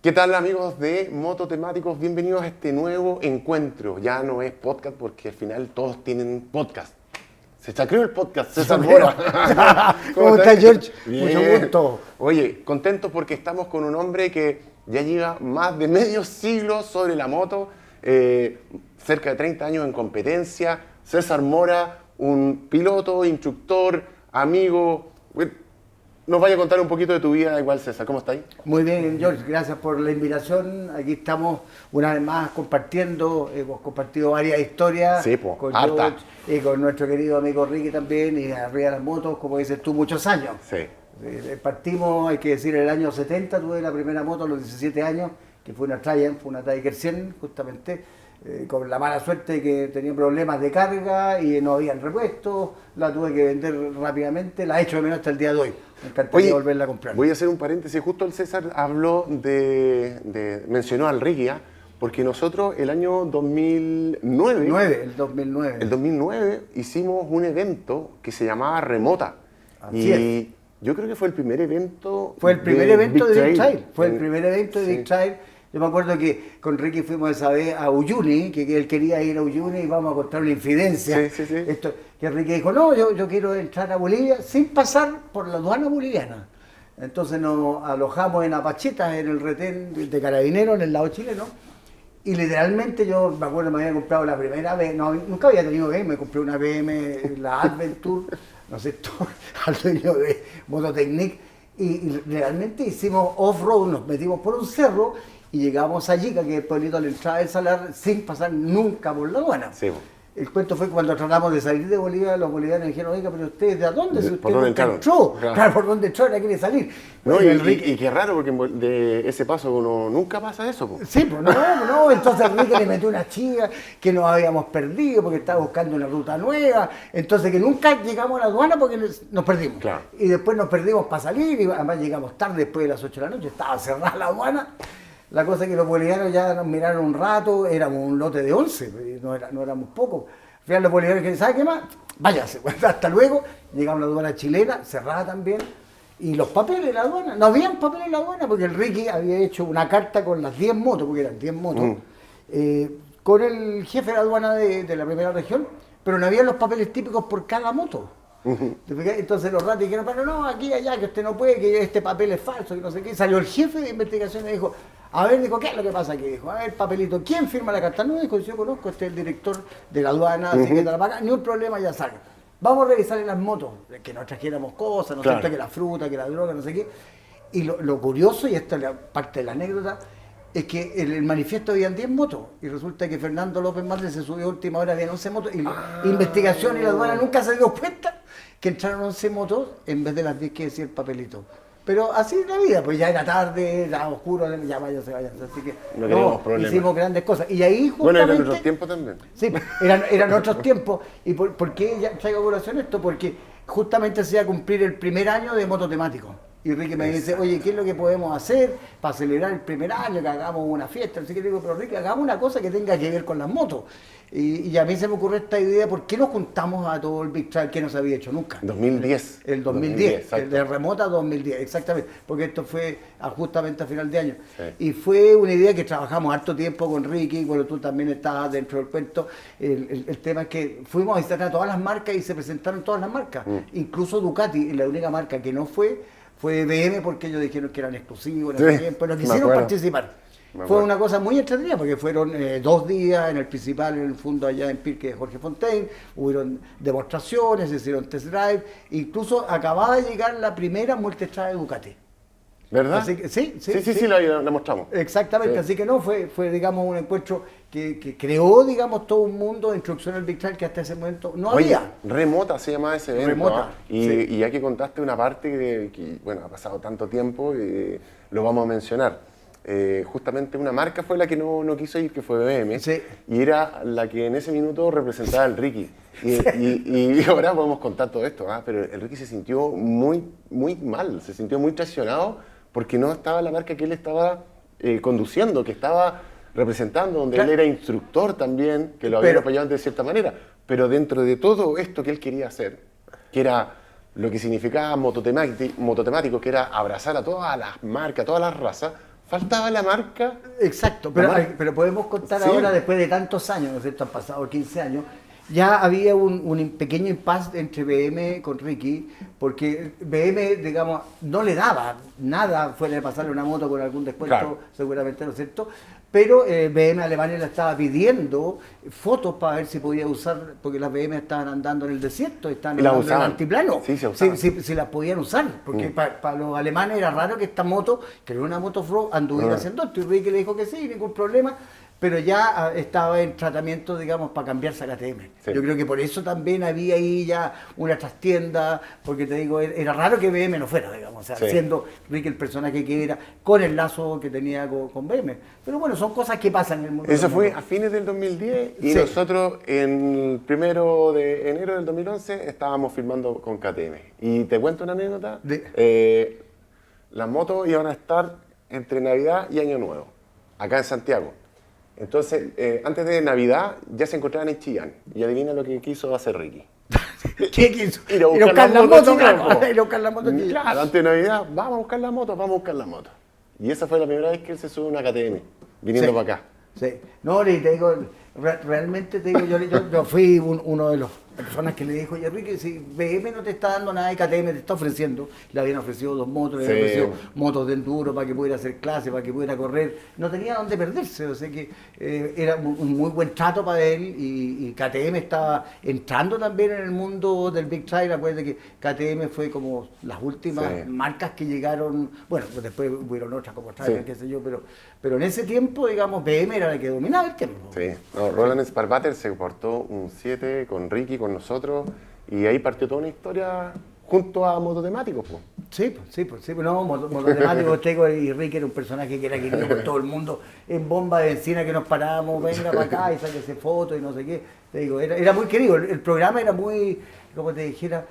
¿Qué tal amigos de Mototemáticos? Bienvenidos a este nuevo encuentro. Ya no es podcast porque al final todos tienen podcast. Se creó el podcast, César Mora. ¿Cómo estás, George? Bien. Mucho gusto. Oye, contentos porque estamos con un hombre que ya lleva más de medio siglo sobre la moto, cerca de 30 años en competencia. César Mora, un piloto, instructor, amigo. Nos vaya a contar un poquito de tu vida, igual César, ¿cómo estáis? Muy bien, George, gracias por la invitación. Aquí estamos una vez más compartiendo, hemos compartido varias historias Sí, po, con harta. George y con nuestro querido amigo Ricky también, y arriba de las motos, como dices tú, muchos años. Sí. Partimos, hay que decir, en el año 70, tuve la primera moto a los 17 años, que fue una Triumph, una Tiger 100, justamente, con la mala suerte de que tenía problemas de carga y no habían repuestos, la tuve que vender rápidamente, la he hecho de menos hasta el día de hoy. Me encantaría volverla a comprar. Voy a hacer un paréntesis. Justo el César habló mencionó al Ricky, ¿ah? Porque nosotros el año 2009, El 2009. el 2009 hicimos un evento que se llamaba Remota. Así y yo creo que fue el primer evento. Fue el primer evento de Big Trail. Fue el En- primer evento de sí. Big Trail. Yo me acuerdo que con Ricky fuimos esa vez a Uyuni, que él quería ir a Uyuni y vamos a contar una infidencia. Sí, sí, sí. Que Ricky dijo, no, yo quiero entrar a Bolivia sin pasar por la aduana boliviana. Entonces nos alojamos en Apachetas, en el retén de Carabineros, en el lado chileno. Y literalmente yo me acuerdo me había comprado la primera vez, no, nunca había tenido BM, me compré una BM, la Adventure, no sé, al dueño de Mototechnic, y realmente hicimos off-road, nos metimos por un cerro y llegamos a Yica, que es el pueblito a la entrada del Salar, sin pasar nunca por la aduana. Sí. El cuento fue que cuando tratamos de salir de Bolivia, los bolivianos dijeron, oiga, pero ustedes ¿de dónde? Si ¿Por usted dónde nunca entraron? entró. Claro. Claro, por dónde entró, era quiere salir. No, Bueno, y, el Ricky- y qué raro, porque de ese paso uno nunca pasa eso. Po. Sí, pues no, entonces Enrique le metió una chica que nos habíamos perdido porque estaba buscando una ruta nueva, entonces que nunca llegamos a la aduana porque nos perdimos. Claro. Y después nos perdimos para salir, y además llegamos tarde, después de las 8 de la noche, estaba cerrada la aduana. La cosa es que los bolivianos ya nos miraron un rato, éramos un lote de 11, no éramos pocos. Al final los bolivianos dijeron, ¿sabe qué más? Váyase, hasta luego. Llegamos a la aduana chilena, cerrada también. Y los papeles de la aduana, no habían papeles en la aduana porque el Ricky había hecho una carta con las 10 motos, porque eran 10 motos, con el jefe de la aduana de la primera región, pero no habían los papeles típicos por cada moto. ¿Te fijas? Entonces los ratos dijeron, pero no, aquí, allá, que usted no puede, que este papel es falso, que no sé qué. Salió el jefe de investigación y dijo, a ver, dijo, ¿qué es lo que pasa aquí? Dijo, a ver, papelito, ¿quién firma la carta? No, dijo, yo conozco, este es el director de la aduana, así que para acá, ni un problema, ya salga. Vamos a revisar en las motos, que nos trajéramos cosas, no Claro. sé, que la fruta, que la droga, no sé qué. Y lo curioso, y esta es parte de la anécdota, es que en el manifiesto habían 10 motos y resulta que Fernando López Marte se subió a última hora, habían 11 motos y la investigación y la aduana nunca se dio cuenta que entraron 11 motos en vez de las 10 que decía el papelito. Pero así es la vida, pues ya era tarde, era oscuro, ya váyanse, así que No teníamos problema. hicimos grandes cosas. Y ahí Bueno, justamente... en nuestros tiempos también. Sí, eran otros tiempos. ¿Y por qué ya traigo a colación esto? Porque justamente se iba a cumplir el primer año de Mototemático. Y Ricky me dice, oye, ¿qué es lo que podemos hacer para celebrar el primer año, que hagamos una fiesta? Así que digo, pero Ricky, hagamos una cosa que tenga que ver con las motos. Y a mí se me ocurrió esta idea, ¿por qué nos juntamos a todo el Big Trail que no se había hecho nunca? 2010. El 2010, exacto. el de Remota 2010, exactamente, porque esto fue justamente a final de año. Sí. Y fue una idea que trabajamos harto tiempo con Ricky, bueno, tú también estabas dentro del cuento. El tema es que fuimos a visitar a todas las marcas y se presentaron todas las marcas, incluso Ducati, la única marca que no fue BM porque ellos dijeron que eran exclusivos, Sí, pero me quisieron acuerdo. participar. Me Fue acuerdo. una cosa muy entretenida porque fueron 2 días en el principal, en el fondo allá en Pirque de Jorge Fontaine, hubieron demostraciones, se hicieron test drive, incluso acababa de llegar la primera multistrada de Ducati. ¿Verdad? Así que, sí, la mostramos. Exactamente, Sí. así que no, fue digamos un encuentro que creó, digamos, todo un mundo de instrucción del Big Trail que hasta ese momento no Oye, había. Remota se llama ese evento. Remota, ¿ah? Y, sí. y ya que contaste una parte que, bueno, ha pasado tanto tiempo, lo vamos a mencionar. Justamente una marca fue la que no quiso ir, que fue BM, Sí. y era la que en ese minuto representaba al Ricky. Y ahora podemos contar todo esto, ¿ah? Pero el Ricky se sintió muy mal, se sintió muy traicionado porque no estaba la marca que él estaba conduciendo, que estaba representando, donde Claro. él era instructor también, que lo habían Pero- apoyado de cierta manera. Pero dentro de todo esto que él quería hacer, que era lo que significaba mototemático, que era abrazar a todas las marcas, a todas las razas, faltaba la marca. Exacto, pero podemos contar Sí. ahora, después de tantos años, ¿no es cierto? Han pasado 15 años, ya había un pequeño impasse entre BM con Ricky, porque BM, digamos, no le daba nada fuera de pasarle una moto con algún descuento, Claro. seguramente, ¿no es cierto? Pero BM Alemania le estaba pidiendo fotos para ver si podía usar, porque las BM estaban andando en el desierto, estaban Y las andando en usaban. altiplano. Sí, se usaban. Si las podían usar, porque para los alemanes era raro que esta moto, que era una moto Fro, anduviera haciendo esto. Y Ricky le dijo que sí, ningún problema, pero ya estaba en tratamiento, digamos, para cambiarse a KTM. Sí. Yo creo que por eso también había ahí ya una trastienda, porque te digo, era raro que BM no fuera, digamos, o sea, Sí. siendo Ricky el personaje que era, con el lazo que tenía con BM. Pero bueno, son cosas que pasan en el mundo. Eso del fue motor. a fines del 2010 y Sí. nosotros en el 1 de enero del 2011 estábamos filmando con KTM. Y te cuento una anécdota. Las motos iban a estar entre Navidad y Año Nuevo, acá en Santiago. Entonces, antes de Navidad ya se encontraban en Chillán. Y adivina lo que quiso hacer Ricky. ¿Qué quiso? Ir a buscar la las moto, motos, claro, po. ir a buscar la moto. Claro, antes de Navidad, vamos a buscar la moto, vamos a buscar la moto. Y esa fue la primera vez que él se subió a una KTM, viniendo Sí. para acá. Sí. No, y te digo, realmente te digo, yo fui uno de los personas que le dijo, oye Enrique, si BM no te está dando nada y KTM te está ofreciendo, le habían ofrecido 2 motos, le habían Sí. ofrecido motos de enduro para que pudiera hacer clase, para que pudiera correr, no tenía dónde perderse, o sea que era un muy buen trato para él y KTM estaba entrando también en el mundo del Big Trail. Acuérdate que KTM fue como las últimas Sí. marcas que llegaron, bueno, pues después hubieron otras como Trail, Sí. qué sé yo, pero en ese tiempo, digamos, BM era la que dominaba el tiempo. Sí, no, Roland Sparbatter se portó un 7 con Ricky, con nosotros, y ahí partió toda una historia junto a Mototemáticos, pues. Sí, no, Mototemático, Teco y Ricky era un personaje que era querido por todo el mundo, en bomba de encina que nos parábamos, venga para acá y sáquese fotos y no sé qué. Te digo, era muy querido, el programa era muy, como te dijera,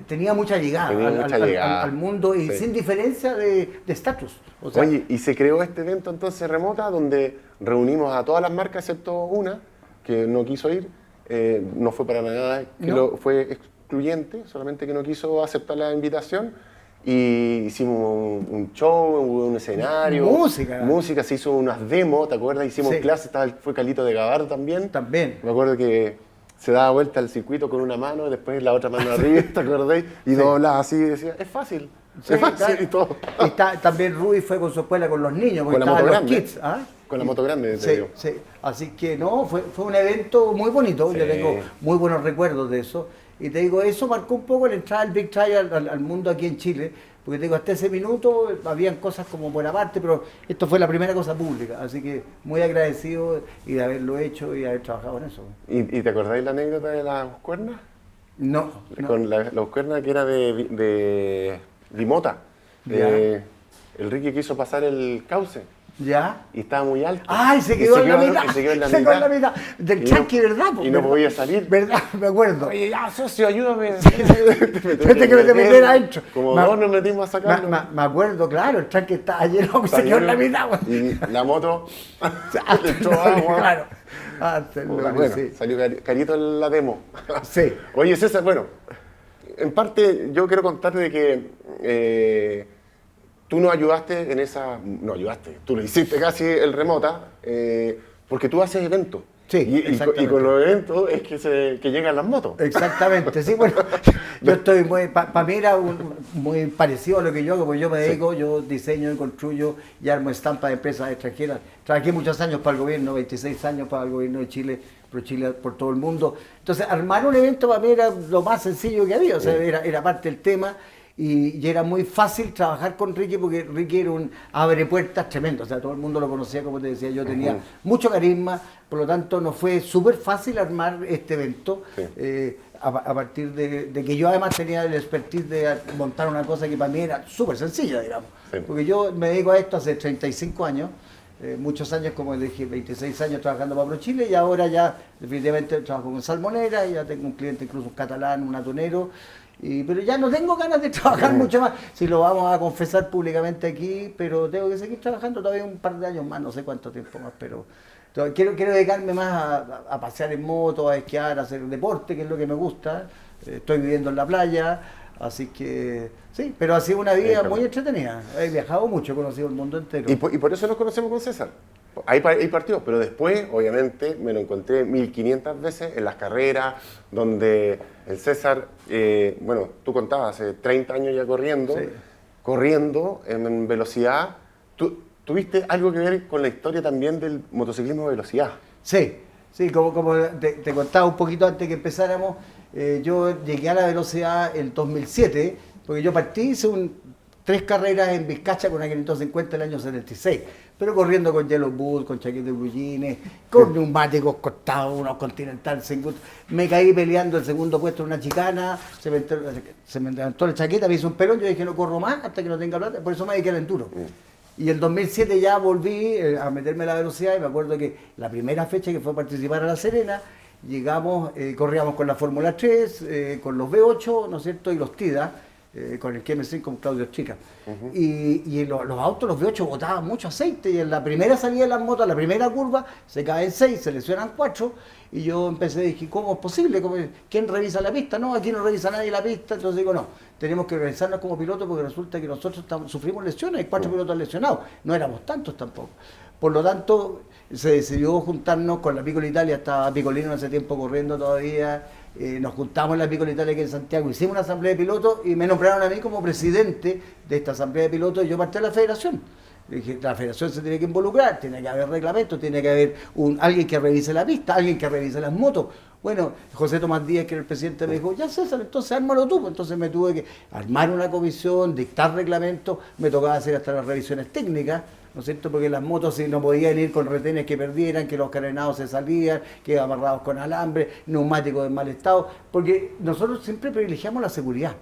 tenía mucha llegada, Tenía mucha llegada. al mundo y Sí. sin diferencia de estatus. O sea, Oye, y se creó este evento entonces remota donde reunimos a todas las marcas excepto una que no quiso ir, no fue para nada, No. fue excluyente, solamente que no quiso aceptar la invitación. Y hicimos un show, un escenario, Música. se hizo unas demos, ¿te acuerdas? Hicimos Sí. clases, fue Calito de Gavar también. También. Me acuerdo que se daba vuelta al circuito con una mano, después la otra mano arriba, ¿te acordáis? Y doblaba así y decía, es fácil, Sí, es fácil claro. y todo. También Rui fue con su escuela con los niños, porque Con la estaban moto los grande. kids. ¿Ah? Con la moto grande, te Sí, digo. sí. Así que no, fue un evento muy bonito, Sí. yo tengo muy buenos recuerdos de eso. Y te digo, eso marcó un poco la entrada del Big Trail al mundo aquí en Chile, porque te digo, hasta ese minuto habían cosas como por aparte, pero esto fue la primera cosa pública, así que muy agradecido y de haberlo hecho y haber trabajado en eso. ¿Y te acordáis la anécdota de las cuernas? No. Con la cuerna que era de Limota. Ya. El Ricky quiso pasar el cauce ¿Ya? y estaba muy alto. ¡Ay, se quedó en la mitad! y se quedó en la Se quedó en mitad. la mitad del Y chanqui, ¿verdad? Y no podía salir. ¿Verdad? Me acuerdo. Oye, ya, socio, ayúdame. Vete que me te meter adentro. Como Me- dos nos metimos a sacarlo. Me acuerdo, claro, el chanqui estaba lleno, se quedó en la mitad. Y la moto le echó agua. Claro. Bueno, Sí. salió carito en la demo. Sí. Oye, César, bueno, en parte yo quiero contarte de que tú nos ayudaste en esa... No ayudaste, tú lo hiciste casi el remota, porque tú haces eventos. Sí, y con los eventos es que llegan las motos. Exactamente, sí, bueno, yo estoy muy, para mí era muy parecido a lo que yo hago, porque yo me dedico, yo diseño y construyo y armo estampas de empresas extranjeras. Trabajé muchos años para el gobierno, 26 años para el gobierno de Chile, por Chile, por todo el mundo. Entonces, armar un evento para mí era lo más sencillo que había, o sea, era parte del tema. Y era muy fácil trabajar con Ricky porque Ricky era un abre puertas tremendo, o sea, todo el mundo lo conocía, como te decía, yo tenía mucho carisma, por lo tanto nos fue súper fácil armar este evento, a partir de que yo además tenía el expertise de montar una cosa que para mí era súper sencilla, digamos, porque yo me dedico a esto hace 35 años, muchos años, como le dije, 26 años trabajando para ProChile y ahora ya definitivamente trabajo con Salmonera, ya tengo un cliente incluso un catalán, un atunero. Pero ya no tengo ganas de trabajar mucho más, si lo vamos a confesar públicamente aquí, pero tengo que seguir trabajando todavía un par de años más, no sé cuánto tiempo más, pero quiero dedicarme más a pasear en moto, a esquiar, a hacer deporte, que es lo que me gusta. Estoy viviendo en la playa, Así que sí, pero ha sido una vida muy entretenida. He viajado mucho, he conocido el mundo entero. Y por eso nos conocemos con César. Hay partidos, pero después, obviamente, me lo encontré 1500 veces en las carreras, donde el César, bueno, tú contabas, hace 30 años ya corriendo en velocidad. ¿Tuviste algo que ver con la historia también del motociclismo de velocidad? Sí, como te contaba un poquito antes que empezáramos, yo llegué a la velocidad en 2007, porque yo partí, hice 3 carreras en Vizcacha con una 550 el año 76, pero corriendo con Yellow Bull, con chaqueta de bullines, con neumáticos cortados, unos Continental. Me caí peleando el segundo puesto en una chicana, se me levantó la chaqueta, me hizo un pelón, yo dije no corro más hasta que no tenga plata, por eso me dediqué al enduro. Y en 2007 ya volví a meterme a la velocidad y me acuerdo que la primera fecha que fue participar a La Serena, llegamos, corríamos con la Fórmula 3, con los V8, ¿no es cierto?, y los TIDA, con el KM5 con Claudio Chica. Y los autos, los V8, botaban mucho aceite y en la primera salida de las motos, la primera curva, se caen 6, se lesionan 4 y yo empecé a decir, ¿cómo es posible? ¿Quién revisa la pista? No, aquí no revisa nadie la pista. Entonces digo, no, tenemos que organizarnos como pilotos porque resulta que nosotros sufrimos lesiones, hay 4 pilotos lesionados, no éramos tantos tampoco. Por lo tanto, se decidió juntarnos con la Piccola Italia, estaba Piccolino en ese tiempo corriendo todavía, nos juntamos en la Piccola Italia aquí en Santiago, hicimos una asamblea de pilotos y me nombraron a mí como presidente de esta asamblea de pilotos y yo partí a la federación. Dije, la federación se tiene que involucrar, tiene que haber reglamentos, tiene que haber alguien que revise la pista, alguien que revise las motos. Bueno, José Tomás Díaz, que era el presidente, me dijo, ya César, entonces ármalo tú. Entonces me tuve que armar una comisión, dictar reglamentos, me tocaba hacer hasta las revisiones técnicas, ¿no es cierto? Porque las motos no podían ir con retenes que perdieran, que los carenados se salían, que amarrados con alambre, neumáticos en mal estado, porque nosotros siempre privilegiamos la seguridad.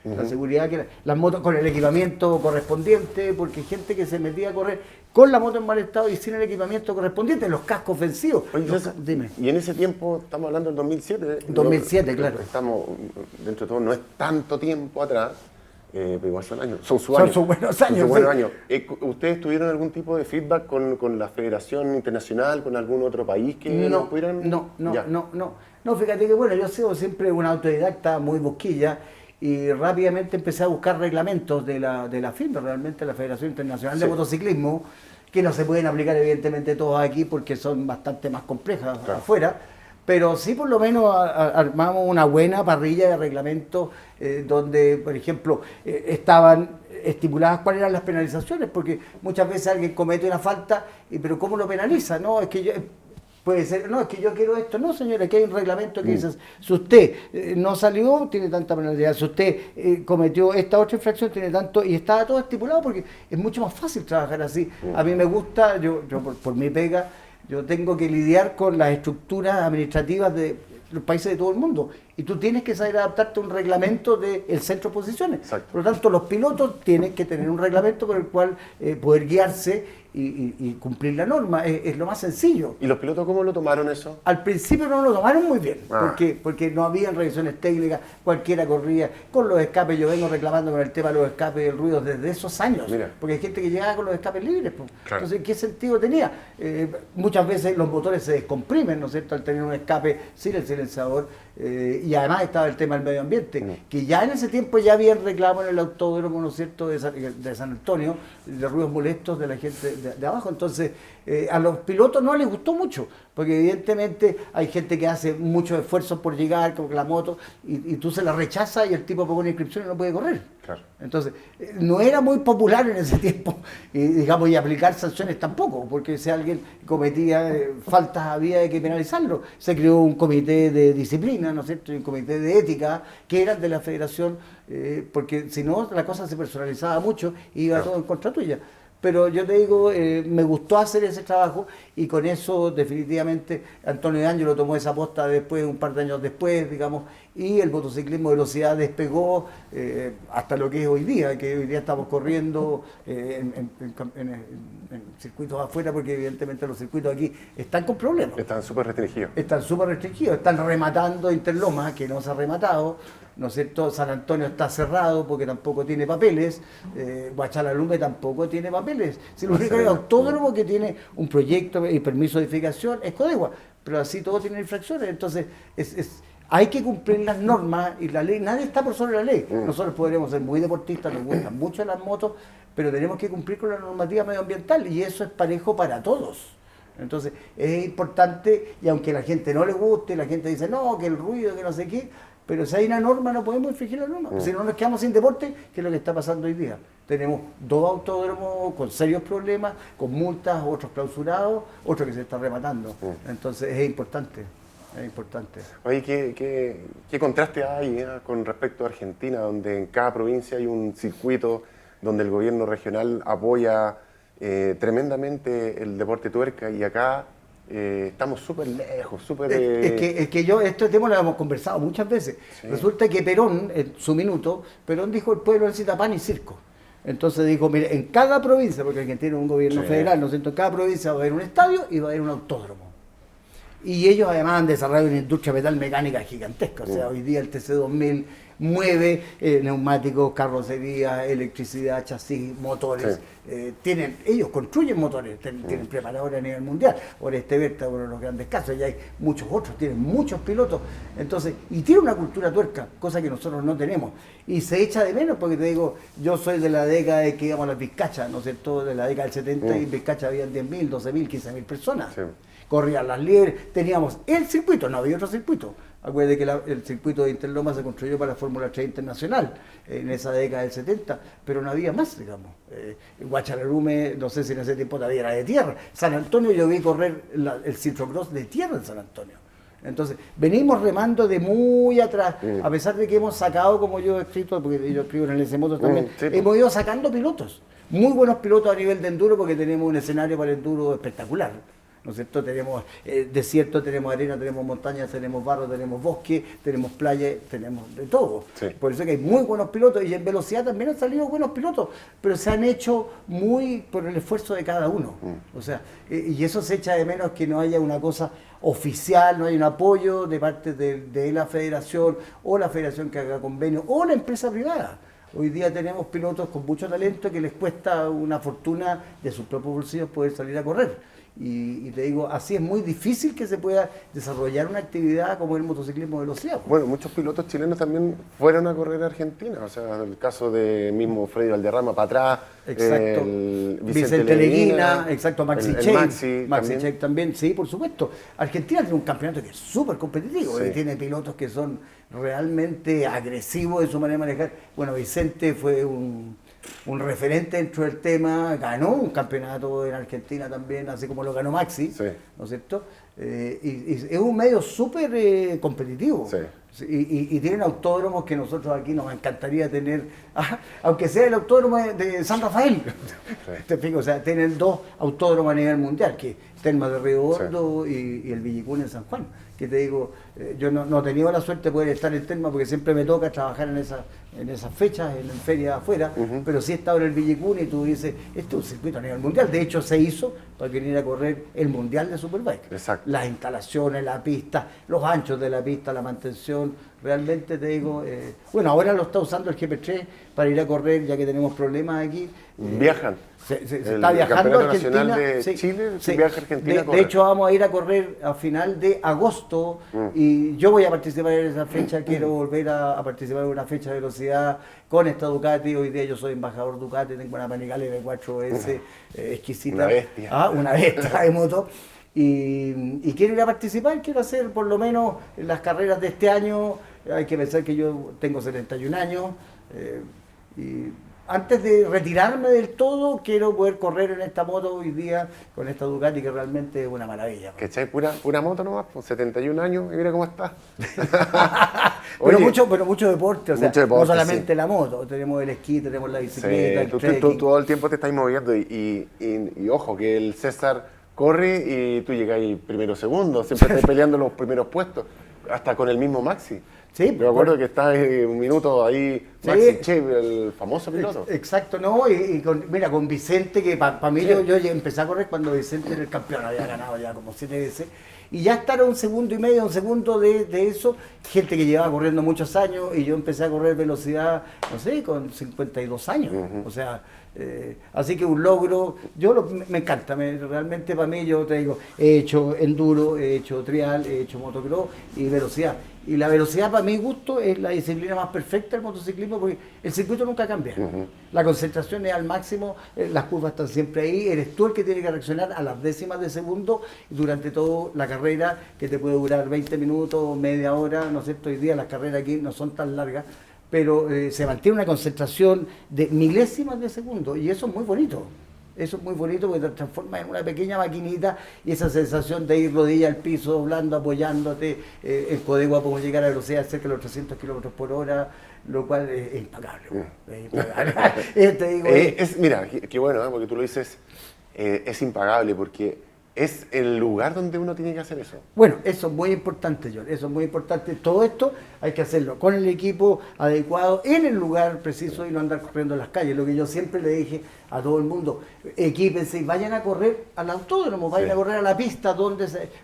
La seguridad, que las motos con el equipamiento correspondiente, porque hay gente que se metía a correr con la moto en mal estado y sin el equipamiento correspondiente, los cascos ofensivos. Oye, dime. Y en ese tiempo, estamos hablando del 2007. 2007, claro. Estamos, dentro de todo, no es tanto tiempo atrás, pero igual son años. Son sus buenos años. Son buenos años. ¿Ustedes tuvieron algún tipo de feedback con la Federación Internacional, con algún otro país que no pudieran? No, fíjate que bueno, yo he sido siempre un autodidacta muy busquilla. Y rápidamente empecé a buscar reglamentos de la FIME, realmente la Federación Internacional de Motociclismo, que no se pueden aplicar evidentemente todos aquí porque son bastante más complejas afuera, pero sí por lo menos armamos una buena parrilla de reglamentos donde, por ejemplo, estaban estipuladas cuáles eran las penalizaciones, porque muchas veces alguien comete una falta, pero ¿cómo lo penaliza? No, es que puede ser, no, es que yo quiero esto. No, señora, aquí hay un reglamento que dice, si usted no salió, tiene tanta penalidad. Si usted cometió esta otra infracción, tiene tanto, y está todo estipulado porque es mucho más fácil trabajar así. A mí me gusta, yo por mi pega, yo tengo que lidiar con las estructuras administrativas de los países de todo el mundo. Y tú tienes que saber adaptarte a un reglamento del centro de posiciones. Exacto. Por lo tanto, los pilotos tienen que tener un reglamento por el cual poder guiarse y cumplir la norma. Es lo más sencillo. ¿Y los pilotos cómo lo tomaron eso? Al principio no lo tomaron muy bien, porque no habían revisiones técnicas, cualquiera corría con los escapes. Yo vengo reclamando con el tema de los escapes y el ruido desde esos años. Mira. Porque hay gente que llegaba con los escapes libres. Claro. Entonces, ¿qué sentido tenía? Muchas veces los motores se descomprimen, ¿no es cierto?, al tener un escape sin el silenciador. Y además estaba el tema del medio ambiente, que ya en ese tiempo ya había reclamo en el autódromo, ¿no es cierto?, de San Antonio, de ruidos molestos de la gente de abajo. Entonces, a los pilotos no les gustó mucho, porque evidentemente hay gente que hace mucho esfuerzo por llegar con la moto y tú se la rechazas y el tipo pone una inscripción y no puede correr. Claro. Entonces, no era muy popular en ese tiempo, digamos, y aplicar sanciones tampoco, porque si alguien cometía faltas había que penalizarlo. Se creó un comité de disciplina, ¿no es cierto?, y un comité de ética que eran de la federación, porque si no la cosa se personalizaba mucho y iba todo en contra tuya. Pero yo te digo, me gustó hacer ese trabajo y con eso definitivamente Antonio De Angelo tomó esa posta después, un par de años después, digamos, y el motociclismo de velocidad despegó hasta lo que es hoy día, que hoy día estamos corriendo en circuitos afuera, porque evidentemente los circuitos aquí están con problemas. Están súper restringidos. Están súper restringidos, están rematando Interlomas, que no se ha rematado, ¿no es cierto? San Antonio está cerrado porque tampoco tiene papeles, Guachalalume tampoco tiene papeles. Si lo único autódromo que tiene un proyecto y permiso de edificación es Codegua, pero así todos tienen infracciones, entonces hay que cumplir las normas y la ley, nadie está por sobre la ley. Nosotros podríamos ser muy deportistas, nos gustan mucho las motos, pero tenemos que cumplir con la normativa medioambiental y eso es parejo para todos. Entonces es importante, y aunque la gente no le guste, la gente dice no, que el ruido, que no sé qué, pero si hay una norma no podemos infringir la norma. Si no nos quedamos sin deporte, que es lo que está pasando hoy día. Tenemos 2 autódromos con serios problemas, con multas, otros clausurados, otro que se está rematando. Entonces es importante. Es importante. Oye, ¿qué contraste hay con respecto a Argentina, donde en cada provincia hay un circuito donde el gobierno regional apoya tremendamente el deporte tuerca y acá estamos súper lejos, súper... Es que yo, este tema lo hemos conversado muchas veces. Sí. Resulta que Perón, en su minuto, Perón dijo el pueblo necesita pan y circo. Entonces dijo, mire, en cada provincia, porque Argentina es un gobierno federal, ¿no es cierto? En cada provincia va a haber un estadio y va a haber un autódromo. Y ellos además han desarrollado una industria metalmecánica gigantesca. O sea, hoy día el TC2000 mueve neumáticos, carrocería, electricidad, chasis, motores. Sí. Ellos construyen motores, tienen preparadores a nivel mundial. Oreste Berta, uno de los grandes casos, y hay muchos otros, tienen muchos pilotos. Entonces, y tiene una cultura tuerca, cosa que nosotros no tenemos. Y se echa de menos, porque te digo, yo soy de la década de que íbamos a las Vizcachas, ¿no es cierto? De la década del 70, y en Vizcacha habían 10.000, 12.000, 15.000 personas. Sí. Corrían las liebres, teníamos el circuito, no había otro circuito. Acuérdate que el circuito de Interlomas se construyó para la Fórmula 3 Internacional en esa década del 70, pero no había más, digamos. Guachararume, no sé si en ese tiempo todavía era de tierra. San Antonio yo vi correr el ciclocross de tierra en San Antonio. Entonces, venimos remando de muy atrás, a pesar de que hemos sacado, como yo he escrito, porque yo escribo en el S-Motos también, hemos ido sacando pilotos. Muy buenos pilotos a nivel de enduro, porque tenemos un escenario para el enduro espectacular. ¿No es cierto? Tenemos desierto, tenemos arena, tenemos montañas, tenemos barro, tenemos bosque, tenemos playa, tenemos de todo. Sí. Por eso que hay muy buenos pilotos y en velocidad también han salido buenos pilotos, pero se han hecho muy por el esfuerzo de cada uno. O sea, y eso se echa de menos, que no haya una cosa oficial, no hay un apoyo de parte de la federación o la federación que haga convenio o la empresa privada. Hoy día tenemos pilotos con mucho talento que les cuesta una fortuna de sus propios bolsillos poder salir a correr. Y te digo, así es muy difícil que se pueda desarrollar una actividad como el motociclismo de velocidad. Bueno, muchos pilotos chilenos también fueron a correr a Argentina, o sea, el caso de mismo Freddy Valderrama para atrás, exacto. Vicente Leguina, exacto, Maxi Cheik también, sí, por supuesto. Argentina tiene un campeonato que es súper competitivo, sí. Tiene pilotos que son realmente agresivos en su manera de manejar. Bueno, Vicente fue un referente dentro del tema, ganó un campeonato en Argentina también, así como lo ganó Maxi, sí. ¿No es cierto? Y es un medio súper competitivo. Sí. Y tienen autódromos que nosotros aquí nos encantaría tener, aunque sea el autódromo de San Rafael. Sí. O sea, tienen 2 autódromos a nivel mundial, que es Termas de Río Hondo, sí. y el Villicún en San Juan. Que te digo, yo no he tenido la suerte de poder estar en Termas porque siempre me toca trabajar en esas fechas, en ferias afuera, pero sí he estado en el Villicún y tú dices, esto es un circuito a nivel mundial. De hecho, se hizo para venir a correr el Mundial de Superbike. Exacto. Las instalaciones, la pista, los anchos de la pista, la mantención, realmente te digo, bueno, ahora lo está usando el GP3 para ir a correr, ya que tenemos problemas aquí. Viajan. Se está viajando a Argentina. Nacional de Chile, viaja a Argentina. De hecho, vamos a ir a correr a final de agosto y yo voy a participar en esa fecha. Quiero volver a participar en una fecha de velocidad con esta Ducati. Hoy día yo soy embajador Ducati, tengo una Panigale de 4S exquisita. Una bestia. Una bestia de moto. Y quiero ir a participar, quiero hacer por lo menos las carreras de este año. Hay que pensar que yo tengo 71 años y antes de retirarme del todo, quiero poder correr en esta moto hoy día con esta Ducati, que realmente es una maravilla. ¿Cachai? Pura moto nomás, con 71 años, y mira cómo está. pero mucho deporte, o sea, mucho deporte, no solamente la moto, tenemos el esquí, tenemos la bicicleta, el trekking. Tú todo el tiempo te estás moviendo y ojo, que el César corre y tú llegas ahí primero o segundo, siempre estás peleando los primeros puestos, hasta con el mismo Maxi. Sí, yo me acuerdo que está un minuto ahí, Maxi Cheik, el famoso piloto. Exacto, ¿no? Mira, con Vicente, que para mí yo empecé a correr cuando Vicente era el campeón, había ganado ya como 7 veces, y ya estar a 1 segundo y medio, 1 segundo de eso, gente que llevaba corriendo muchos años, y yo empecé a correr velocidad, no sé, con 52 años, o sea... así que un logro, me encanta, realmente para mí, yo te digo, he hecho enduro, he hecho trial, he hecho motocross y velocidad. Y la velocidad, para mi gusto, es la disciplina más perfecta del motociclismo porque el circuito nunca cambia. La concentración es al máximo, las curvas están siempre ahí, eres tú el que tiene que reaccionar a las décimas de segundo durante toda la carrera, que te puede durar 20 minutos, media hora, ¿no es cierto? Hoy día las carreras aquí no son tan largas, pero se mantiene una concentración de milésimas de segundo y eso es muy bonito. Eso es muy bonito porque te transformas en una pequeña maquinita y esa sensación de ir rodilla al piso, doblando, apoyándote, en Codegua podemos llegar a velocidad cerca de los 300 kilómetros por hora, lo cual es impagable. Es impagable. Te digo, mira, qué bueno, porque tú lo dices, es impagable porque es el lugar donde uno tiene que hacer eso. Bueno, eso es muy importante, John, eso es muy importante. Todo esto hay que hacerlo con el equipo adecuado, en el lugar preciso y no andar corriendo en las calles. Lo que yo siempre le dije a todo el mundo, equípense y vayan a correr al autódromo, vayan a correr a la pista,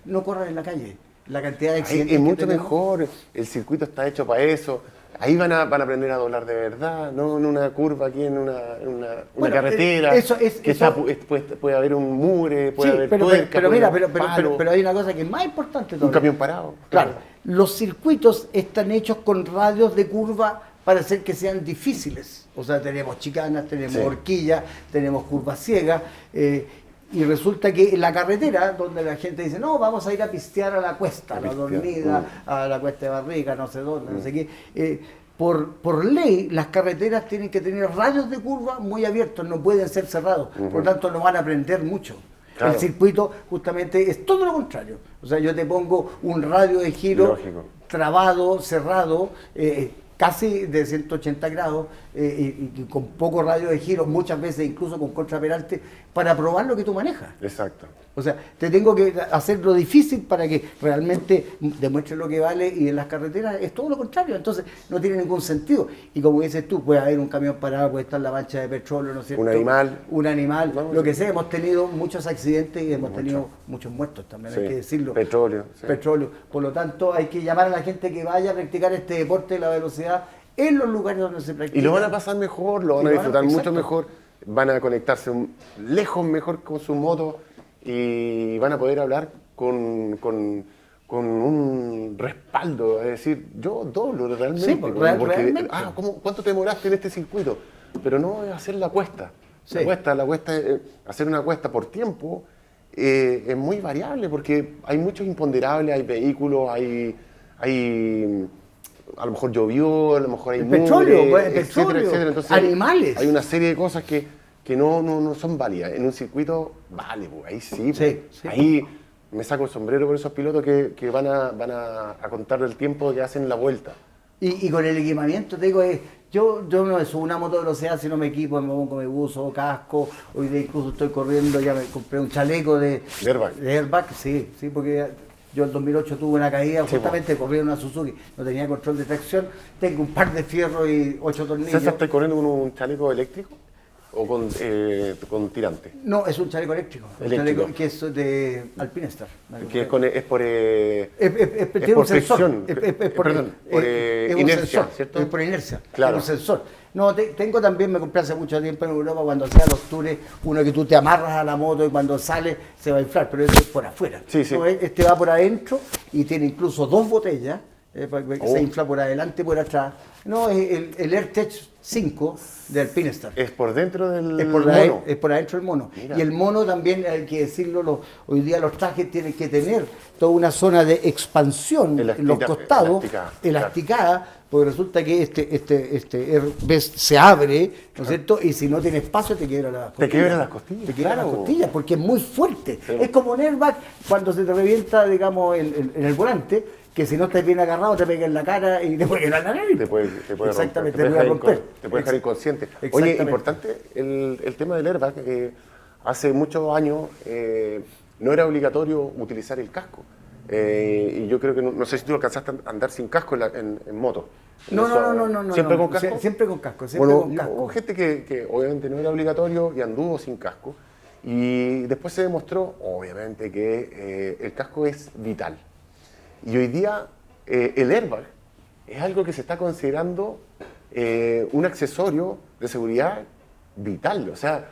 no corran en la calle. La cantidad de accidentes es mucho mejor, el circuito está hecho para eso. Ahí van a aprender a doblar de verdad, no en una curva aquí en una carretera, puede haber un mure, puede haber tuerca, pero hay una cosa que es más importante todavía. Un camión parado. Claro, los circuitos están hechos con radios de curva para hacer que sean difíciles. O sea, tenemos chicanas, tenemos horquillas, tenemos curvas ciegas, y resulta que en la carretera, donde la gente dice, no, vamos a ir a pistear a la cuesta, a la Dormida, a la Cuesta de Barriga, no sé dónde, no sé qué. Por ley, las carreteras tienen que tener radios de curva muy abiertos, no pueden ser cerrados, por lo tanto no van a aprender mucho. Claro. El circuito justamente es todo lo contrario. O sea, yo te pongo un radio de giro trabado, cerrado, casi de 180 grados y con poco radio de giro, muchas veces incluso con contraperalte, para probar lo que tú manejas. Exacto. O sea, te tengo que hacerlo difícil para que realmente demuestre lo que vale y en las carreteras es todo lo contrario, entonces no tiene ningún sentido. Y como dices tú, puede haber un camión parado, puede estar la mancha de petróleo, ¿no es cierto? Un animal, lo que sea, hemos tenido muchos accidentes y hemos tenido muchos muertos también, hay que decirlo. Petróleo. Por lo tanto, hay que llamar a la gente que vaya a practicar este deporte de la velocidad en los lugares donde se practica. Y lo van a pasar mejor, lo van a disfrutar mucho mejor, van a conectarse lejos mejor con su moto y van a poder hablar con un respaldo, es decir, yo doblo realmente. Sí, realmente. ¿Cuánto te demoraste en este circuito? Pero no es hacer la cuesta. La cuesta, hacer una cuesta por tiempo es muy variable porque hay muchos imponderables, hay vehículos, hay a lo mejor llovió, a lo mejor hay petróleo, etcétera. Entonces, animales. Hay una serie de cosas que no son válidas. En un circuito, vale, pues, ahí sí. Ahí me saco el sombrero por esos pilotos que van a contar el tiempo que hacen la vuelta. Y con el equipamiento, te digo, yo no me subo una moto de velocidad si no me equipo, me pongo mi buzo, casco. Hoy día incluso estoy corriendo, ya me compré un chaleco de airbag, sí, porque yo en 2008 tuve una caída, justamente corrí en una Suzuki, no tenía control de tracción, tengo un par de fierros y 8 tornillos. ¿César está corriendo con un chaleco eléctrico o con tirante? No, es un chaleco eléctrico. Un chaleco que es de Alpinestar. Que es por fricción. Por inercia, ¿cierto? Es por inercia, claro. Es un sensor. No, tengo también, me compré hace mucho tiempo en Europa, cuando hacía los tours, uno que tú te amarras a la moto y cuando sale se va a inflar, pero eso es por afuera. Sí. No, este va por adentro y tiene incluso 2 botellas, se infla por adelante y por atrás. No, es el AirTech 5 de Alpinestar. Es por dentro del mono. Es por adentro del mono. Mira. Y el mono también, hay que decirlo, hoy día los trajes tienen que tener toda una zona de expansión en los costados, elasticada, porque resulta que este Airbest se abre, ¿no es cierto? Y si no tiene espacio te quiebra las costillas. Te quiebra las costillas. Te quiebra las costillas porque es muy fuerte. Sí. Es como un airbag cuando se te revienta, digamos, en el volante, que si no estás bien agarrado te pega en la cara y te puede quebrar la nariz. Te puede Exactamente, romper. Te puede dejar inconsciente. Oye, importante el tema del airbag. Hace muchos años no era obligatorio utilizar el casco. Y yo creo que, no sé si tú alcanzaste a andar sin casco en moto. No. ¿Siempre con casco? Siempre con casco. Hubo gente que obviamente no era obligatorio y anduvo sin casco. Y después se demostró, obviamente, que el casco es vital. Y hoy día el airbag es algo que se está considerando un accesorio de seguridad vital. O sea,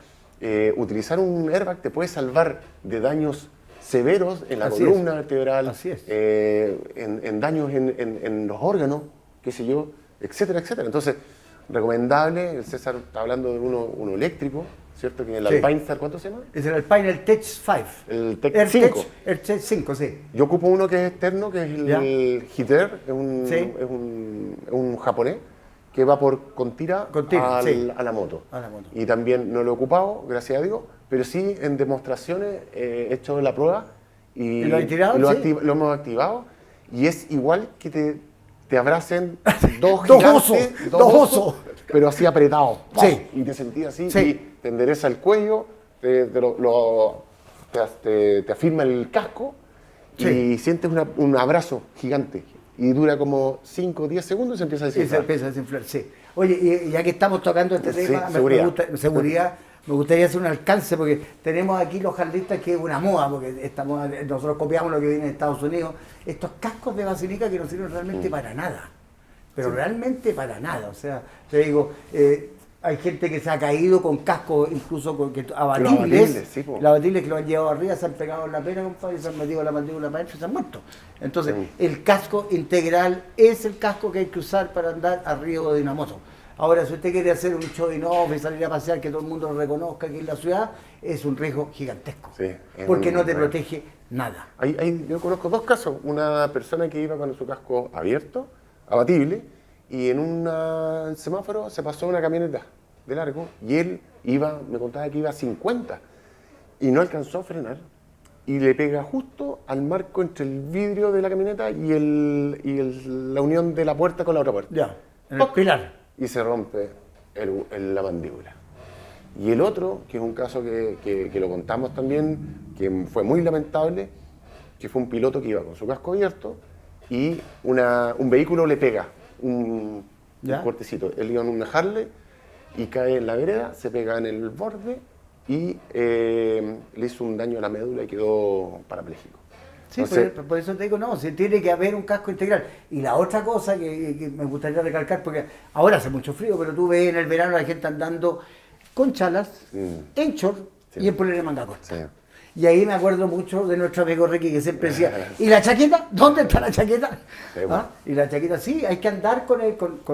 utilizar un airbag te puede salvar de daños severos en la Así columna es. vertebral, Así es. en daños en los órganos, qué sé yo, etcétera, etcétera. Entonces, recomendable, el César está hablando de uno eléctrico, ¿cierto? Que el Sí. Alpine Star, ¿cuánto se llama? Es el Alpine, el Tech 5. El Tech 5. El Tech 5, sí. Yo ocupo uno que es externo, que es Ya. el Hiter, Sí. es un japonés que va con tira, sí. a la moto. A la moto. Y también no lo he ocupado, gracias a Dios, pero sí en demostraciones he hecho la prueba y, ¿Y lo has tirado? Sí. lo hemos activado. Y es igual que te abracen dos Dos gigantes, osos, dos osos. pero así apretados. Sí. Y te sentís así Sí. y te endereza el cuello, te afirma el casco y Sí. sientes un abrazo gigante. Y dura como 5 o 10 segundos y se empieza a Y se desinflar. empieza a desinflar, sí. Oye, y ya que estamos tocando este Sí, tema, seguridad. seguridad, me gustaría hacer un alcance, porque tenemos aquí los jarlistas que es una moda, porque nosotros copiamos lo que viene de Estados Unidos, estos cascos de basilica que no sirven realmente para nada, pero realmente para nada. O sea, te digo, hay gente que se ha caído con cascos, incluso abatibles, sí, po. los abatibles que lo han llevado arriba, se han pegado en la pera, compadre, y se han metido la mandíbula para adentro y se han muerto. Entonces, el casco integral es el casco que hay que usar para andar arriba de una moto. Ahora, si usted quiere hacer un show de off y salir a pasear, que todo el mundo lo reconozca aquí en la ciudad, es un riesgo gigantesco. Sí, porque no te protege nada. Yo conozco dos casos. Una persona que iba con su casco abierto, abatible, y en un semáforo se pasó una camioneta de largo y él me contaba que iba a 50 y no alcanzó a frenar y le pega justo al marco entre el vidrio de la camioneta y la unión de la puerta con la otra puerta. Ya, en el ¡Poc! pilar. Y se rompe la mandíbula. Y el otro, que es un caso que lo contamos también, que fue muy lamentable, que fue un piloto que iba con su casco abierto y un vehículo le pega un cortecito. Él iba en una Harley y cae en la vereda, se pega en el borde y le hizo un daño a la médula y quedó parapléjico. Sí, por eso te digo, no, se tiene que haber un casco integral. Y la otra cosa que me gustaría recalcar, porque ahora hace mucho frío, pero tú ves en el verano a la gente andando con chalas, en short y en polera de manga corta. Sí. Y ahí me acuerdo mucho de nuestro amigo Ricky, que siempre decía, ¿y la chaqueta? ¿Dónde está la chaqueta? Sí, bueno. Y la chaqueta, sí, hay que andar con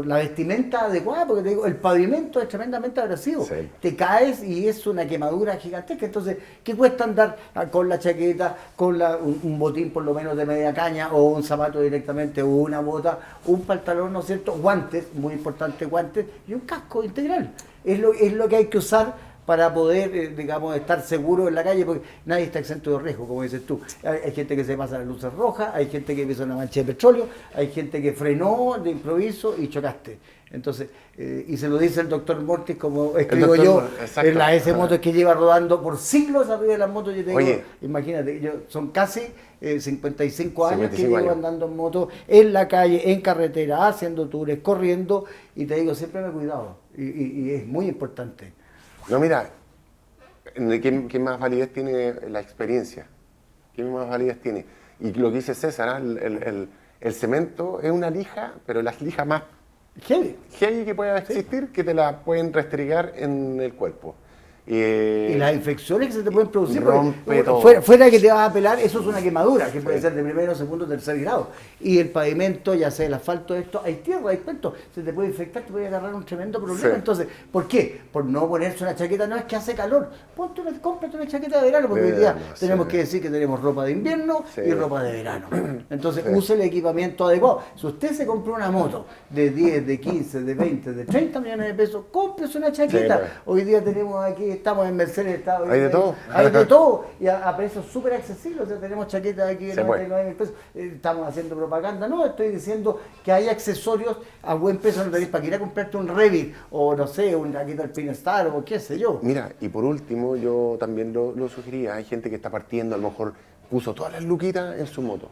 la vestimenta adecuada, porque te digo, el pavimento es tremendamente abrasivo. Sí. Te caes y es una quemadura gigantesca. Entonces, ¿qué cuesta andar con la chaqueta, con un botín por lo menos de media caña, o un zapato directamente, o una bota, un pantalón, ¿no es cierto? Guantes, muy importante, guantes, y un casco integral. Es lo que hay que usar para poder, digamos, estar seguro en la calle, porque nadie está exento de riesgo, como dices tú. Hay gente que se pasa las luces rojas, hay gente que pisa una mancha de petróleo, hay gente que frenó de improviso y chocaste. Entonces, y se lo dice el doctor Mortis, como escribo yo, exacto. en la S-Motos que lleva rodando por siglos arriba de las motos. Yo te digo, Oye. imagínate, son casi 55 años que 55 llevo años. andando en moto, en la calle, en carretera, haciendo tours, corriendo, y te digo, siempre me he cuidado, y es muy importante. No, mira, ¿qué más validez tiene la experiencia? ¿Qué más validez tiene? Y lo que dice César, el cemento es una lija, pero la lija más Heavy. heavy que pueda existir, que te la pueden restregar en el cuerpo. Y las infecciones que se te pueden producir, rompe todo. fuera que te vas a pelar, eso es una quemadura, que puede ser de primero, segundo, tercer grado. Y el pavimento, ya sea el asfalto, hay tierra, hay cuento, se te puede infectar, te puede agarrar un tremendo problema. Sí. Entonces, ¿por qué? Por no ponerse una chaqueta, no es que hace calor, cómprate una chaqueta de verano, porque hoy día tenemos que decir que tenemos ropa de invierno y ropa de verano. Entonces, use el equipamiento adecuado. Si usted se compró una moto de 10, de 15, de 20, de 30 millones de pesos, cómprese una chaqueta. Sí, pues. Hoy día tenemos aquí, estamos en Mercedes, Hay de todo. Hay de todo, y a precios súper accesibles. O sea, tenemos chaquetas aquí de Se puede. 99.000 pesos. Estamos haciendo propaganda, no, estoy diciendo que hay accesorios a buen precio, no tenés para que ir a comprarte un Revit, o no sé, un chaqueta Alpine Star, o qué sé yo. Mira, y por último, yo también lo sugería, hay gente que está partiendo, a lo mejor puso todas las luquitas en su moto.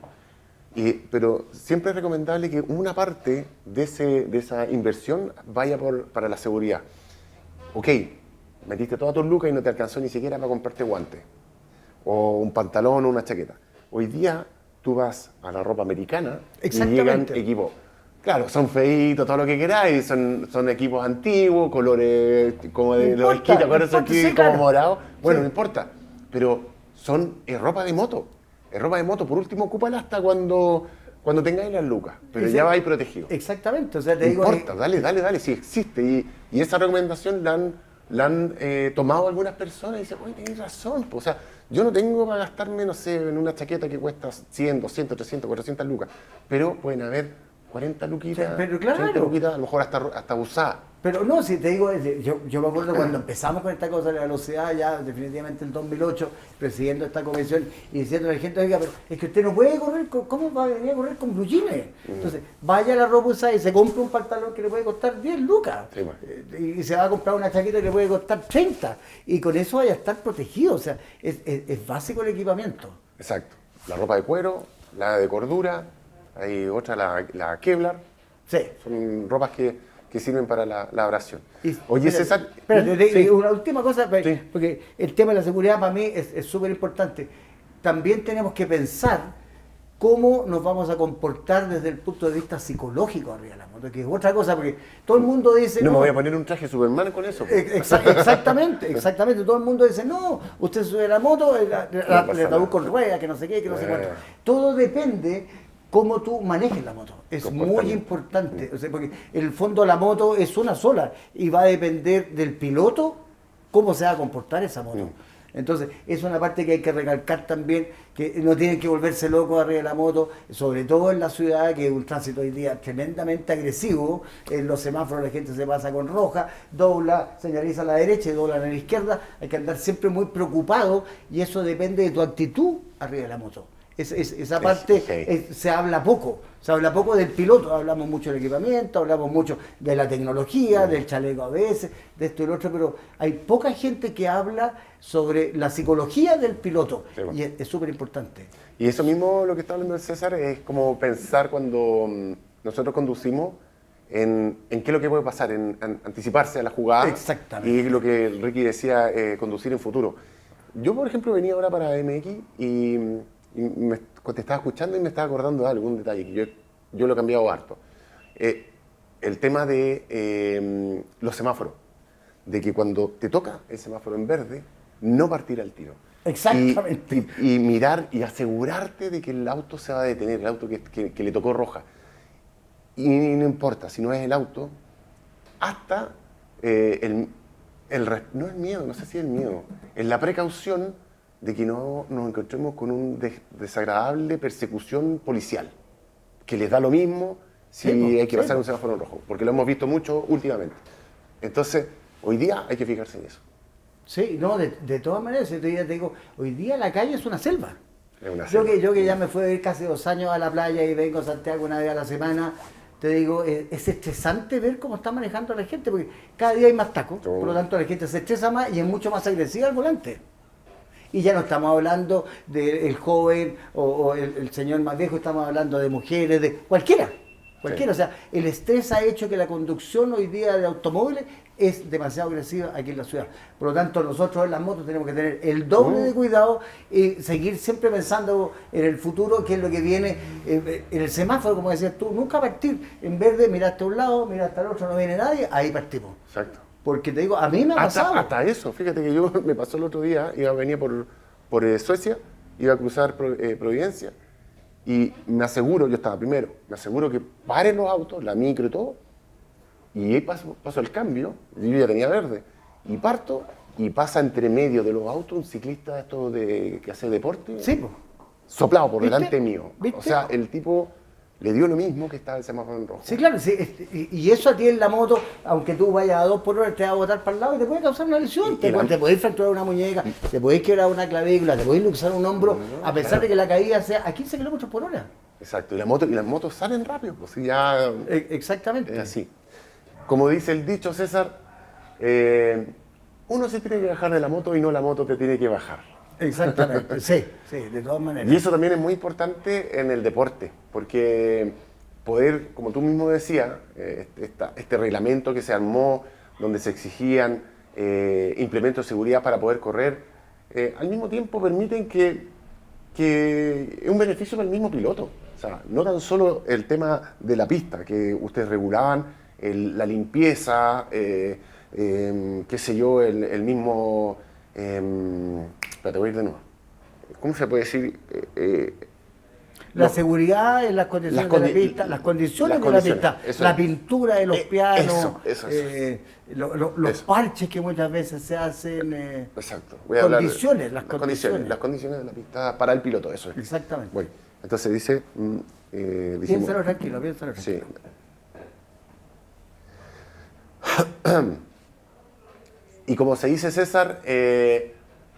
Pero siempre es recomendable que una parte de esa inversión vaya para la seguridad. Ok, metiste todas tus lucas y no te alcanzó ni siquiera para comprarte guantes, o un pantalón o una chaqueta. Hoy día tú vas a la ropa americana y llegan equipos. Claro, son feitos, todo lo que queráis, son equipos antiguos, colores como de los esquites, ¿te acuerdas? Aquí como morado. Bueno, no importa, pero son ropa de moto. Es ropa de moto, por último, ocúpala hasta cuando tengáis las lucas, pero ya vais protegido. Exactamente, o sea, te No digo... importa, dale, si existe. Y esa recomendación la han tomado algunas personas y dicen, oye, tenés razón. O sea, yo no tengo para gastarme, no sé, en una chaqueta que cuesta 100, 200, 300, 400 lucas, pero pueden haber 40 luquitas, Sí, pero claro. 30 luquitas, a lo mejor hasta usadas. Pero no, si te digo, yo me acuerdo cuando empezamos con esta cosa de la velocidad, ya definitivamente en 2008, presidiendo esta convención y diciendo a la gente, oiga, pero es que usted no puede correr, ¿cómo va a venir a correr con blue jeans? Entonces, vaya a la ropa usada y se compra un pantalón que le puede costar 10 lucas. Sí, bueno. Y se va a comprar una chaqueta que le puede costar 30. Y con eso vaya a estar protegido. O sea, es básico el equipamiento. Exacto. La ropa de cuero, la de cordura, hay otra, la Kevlar. Sí. Son ropas que sirven para la abrasión. espérate, Oye, César... Espérate, Sí. una última cosa, Sí. porque el tema de la seguridad para mí es súper importante. También tenemos que pensar cómo nos vamos a comportar desde el punto de vista psicológico arriba de la moto, que es otra cosa, porque todo el mundo dice... No me voy a poner un traje Superman con eso. Exactamente. Todo el mundo dice, no, usted sube la moto, le ataúd con ruedas, que no sé qué, que no sé cuánto. Todo depende cómo tú manejes la moto. Es muy importante, o sea, porque en el fondo la moto es una sola y va a depender del piloto cómo se va a comportar esa moto. Entonces, es una parte que hay que recalcar también, que no tienen que volverse locos arriba de la moto, sobre todo en la ciudad, que es un tránsito hoy día tremendamente agresivo. En los semáforos la gente se pasa con roja, dobla, señaliza a la derecha y dobla a la izquierda. Hay que andar siempre muy preocupado y eso depende de tu actitud arriba de la moto. Esa parte se habla poco del piloto, hablamos mucho del equipamiento, hablamos mucho de la tecnología, del chaleco ABS, de esto y lo otro, pero hay poca gente que habla sobre la psicología del piloto, sí, bueno. Y es súper importante. Y eso mismo lo que está hablando el César es como pensar cuando nosotros conducimos en qué es lo que puede pasar, en anticiparse a la jugada. Exactamente. Y lo que Ricky decía, conducir en futuro. Yo, por ejemplo, venía ahora para MX y te estaba escuchando y me estaba acordando de algún detalle que yo lo he cambiado harto. El tema de los semáforos, de que cuando te toca el semáforo en verde, no partir al tiro. Exactamente. Y mirar y asegurarte de que el auto se va a detener, el auto que le tocó roja. Y no importa si no es el auto, hasta no el miedo, no sé si es el miedo, es la precaución de que no nos encontremos con una desagradable persecución policial, que les da lo mismo si hay que pasar un semáforo en rojo, porque lo hemos visto mucho últimamente. Entonces, hoy día hay que fijarse en eso. Sí, no, de todas maneras, yo te digo, hoy día la calle es una selva. Es una selva. Yo que ya me fui a ir casi 2 años a la playa y vengo a Santiago una vez a la semana, te digo, es estresante ver cómo está manejando la gente, porque cada día hay más tacos, por lo tanto la gente se estresa más y es mucho más agresiva al volante. Y ya no estamos hablando del joven o el señor más viejo, estamos hablando de mujeres, de cualquiera. Sí. O sea, el estrés ha hecho que la conducción hoy día de automóviles es demasiado agresiva aquí en la ciudad. Por lo tanto, nosotros en las motos tenemos que tener el doble de cuidado y seguir siempre pensando en el futuro, qué es lo que viene. En el semáforo, como decías tú, nunca partir. En verde, miraste a un lado, miraste al otro, no viene nadie, ahí partimos. Exacto. Porque te digo, a mí me ha pasado. Hasta eso, fíjate que me pasó el otro día, venía por Suecia, iba a cruzar Providencia, y me aseguro, yo estaba primero, me aseguro que paren los autos, la micro y todo, y ahí paso el cambio, yo ya tenía verde, y parto, y pasa entre medio de los autos un ciclista estos que hace deporte, sí, soplado por delante mío. ¿Viste? O sea, el tipo le dio lo mismo que estaba el semáforo en rojo. Sí, claro, sí, y eso a ti en la moto, aunque tú vayas a 2 por hora, te va a botar para el lado y te puede causar una lesión. Te puede fracturar una muñeca, te puedes quebrar una clavícula, te puedes luxar un hombro, a pesar de que la caída sea a 15 kilómetros por hora. Exacto, y las motos salen rápido, pues ya... Exactamente. Es así. Como dice el dicho, César, uno se tiene que bajar de la moto y no la moto te tiene que bajar. Exactamente, sí, de todas maneras. Y eso también es muy importante en el deporte, porque poder, como tú mismo decías, este reglamento que se armó, donde se exigían implementos de seguridad para poder correr, al mismo tiempo permiten que es un beneficio para el mismo piloto. O sea, no tan solo el tema de la pista, que ustedes regulaban, la limpieza, qué sé yo, el mismo... espérate, voy a ir de nuevo. ¿cómo se puede decir? La seguridad en las condiciones de la pista, las condiciones de la pista, la pintura de los pianos, los parches que muchas veces se hacen. Exacto. Las condiciones de la pista para el piloto, eso es. Exactamente. Bueno, entonces dice... piénsalo tranquilo, piénsalo tranquilo. Sí. Y como se dice, César,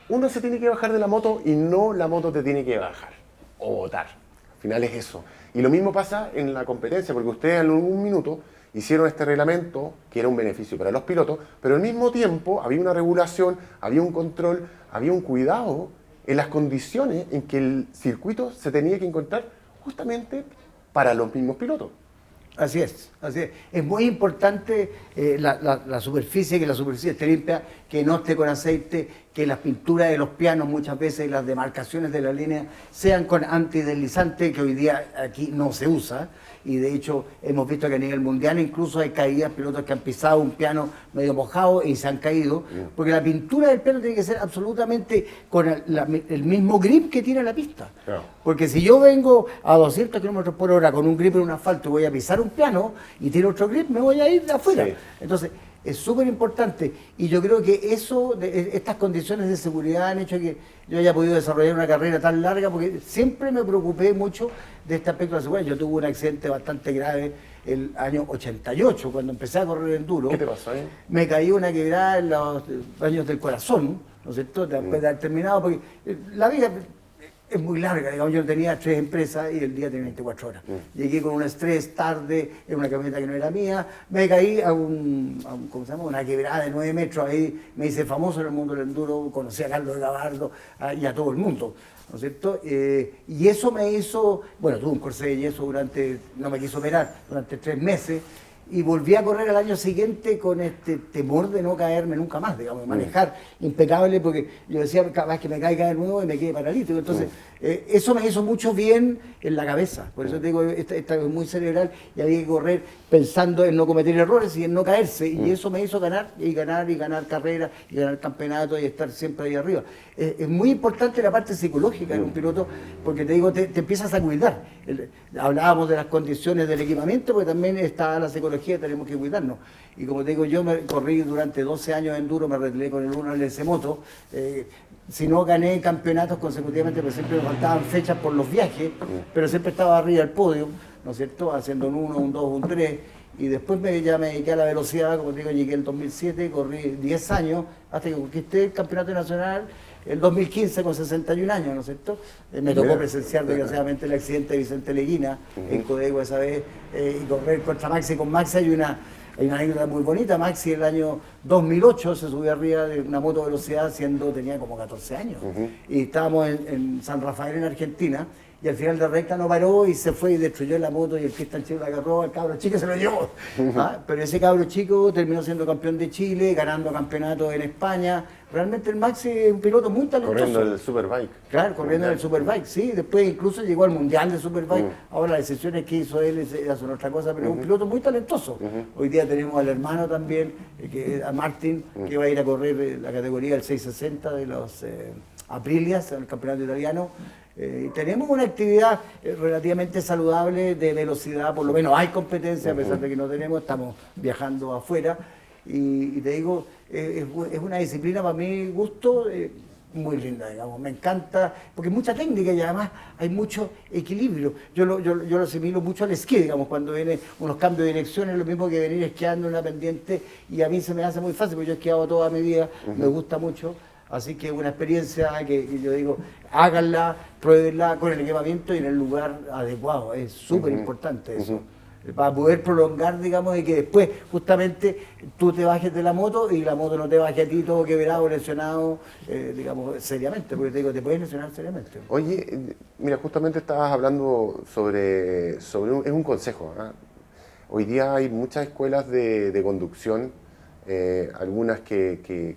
uno se tiene que bajar de la moto y no la moto te tiene que bajar o botar. Al final es eso. Y lo mismo pasa en la competencia, porque ustedes en un minuto hicieron este reglamento que era un beneficio para los pilotos, pero al mismo tiempo había una regulación, había un control, había un cuidado en las condiciones en que el circuito se tenía que encontrar justamente para los mismos pilotos. Así es, así es. Es muy importante la superficie, que la superficie esté limpia, que no esté con aceite, que las pinturas de los pianos muchas veces, las demarcaciones de la línea sean con antideslizante, que hoy día aquí no se usa. Y de hecho hemos visto que a nivel mundial incluso hay caídas, pilotos que han pisado un piano medio mojado y se han caído, porque la pintura del piano tiene que ser absolutamente con el mismo grip que tiene la pista. Claro. Porque si yo vengo a 200 kilómetros por hora con un grip en un asfalto y voy a pisar un piano y tiene otro grip, me voy a ir de afuera. Sí. Entonces, es súper importante, y yo creo que estas condiciones de seguridad han hecho que yo haya podido desarrollar una carrera tan larga, porque siempre me preocupé mucho de este aspecto de la seguridad. Yo tuve un accidente bastante grave el año 88, cuando empecé a correr enduro. ¿Qué te pasó ahí? Me caí una quebrada en los baños del corazón, ¿no es cierto?, después de haber terminado, porque la vida es muy larga, digamos. Yo tenía 3 empresas y el día tenía 24 horas. Llegué con un estrés tarde, en una camioneta que no era mía, me caí a ¿cómo se llama?, una quebrada de 9 metros, ahí me hice famoso en el mundo del enduro, conocí a Carlos Gabardo y a todo el mundo, ¿no es cierto? Y eso me hizo, bueno, tuve un corsé de yeso no me quiso operar, durante 3 meses, y volví a correr al año siguiente con este temor de no caerme nunca más, digamos, de manejar impecable, porque yo decía, capaz que me caiga de nuevo y me quede paralítico. Entonces, eso me hizo mucho bien en la cabeza. Por eso te digo, esta es muy cerebral y había que correr pensando en no cometer errores y en no caerse. Y eso me hizo ganar carreras y ganar campeonatos y estar siempre ahí arriba. Es muy importante la parte psicológica de un piloto, porque te digo, te empiezas a cuidar. Hablábamos de las condiciones del equipamiento, porque también está la psicología, tenemos que cuidarnos. Y como te digo, yo me corrí durante 12 años de enduro, me retiré con el 1 LS Moto. Si no gané campeonatos consecutivamente, pero siempre me faltaban fechas por los viajes, pero siempre estaba arriba del podio, ¿no es cierto?, haciendo un 1, un 2, un 3. Y después ya me dediqué a la velocidad, como te digo, llegué en el 2007, corrí 10 años, hasta que conquisté el campeonato nacional el 2015 con 61 años, ¿no es cierto? Me tocó presenciar desgraciadamente el accidente de Vicente Leguina en Codegua esa vez, y correr contra Maxi. Con Maxi hay una anécdota muy bonita. Maxi el año 2008 se subió arriba de una moto velocidad tenía como 14 años. Y estábamos en San Rafael, en Argentina, y al final de recta no paró y se fue y destruyó la moto, y el Cristian Chico la agarró, al cabro chico se lo llevó. Pero ese cabro chico terminó siendo campeón de Chile, ganando campeonatos en España. Realmente el Maxi es un piloto muy talentoso. Corriendo el Superbike. Claro, corriendo en el Superbike, sí. Después incluso llegó al Mundial de Superbike. Ahora las decisiones que hizo él son otra cosa, pero es un piloto muy talentoso. Hoy día tenemos al hermano también, a Martín, que va a ir a correr la categoría del 660 de los Aprilias, en el campeonato italiano. Tenemos una actividad relativamente saludable de velocidad, por lo menos hay competencia, a pesar de que no tenemos, estamos viajando afuera, y te digo, es una disciplina para mi gusto muy linda, digamos, me encanta, porque hay mucha técnica y además hay mucho equilibrio. Yo lo asimilo mucho al esquí, digamos, cuando vienen unos cambios de dirección, es lo mismo que venir esquiando en una pendiente, y a mí se me hace muy fácil, porque yo he esquiado toda mi vida, me gusta mucho. Así que es una experiencia que yo digo, háganla, pruébenla con el equipamiento y en el lugar adecuado. Es súper importante eso. Para poder prolongar, digamos, y que después justamente tú te bajes de la moto y la moto no te baje a ti todo quebrado, lesionado, digamos, seriamente, porque te digo, te puedes lesionar seriamente. Oye, mira, justamente estabas hablando sobre es un consejo, ¿eh? Hoy día hay muchas escuelas de conducción. Algunas que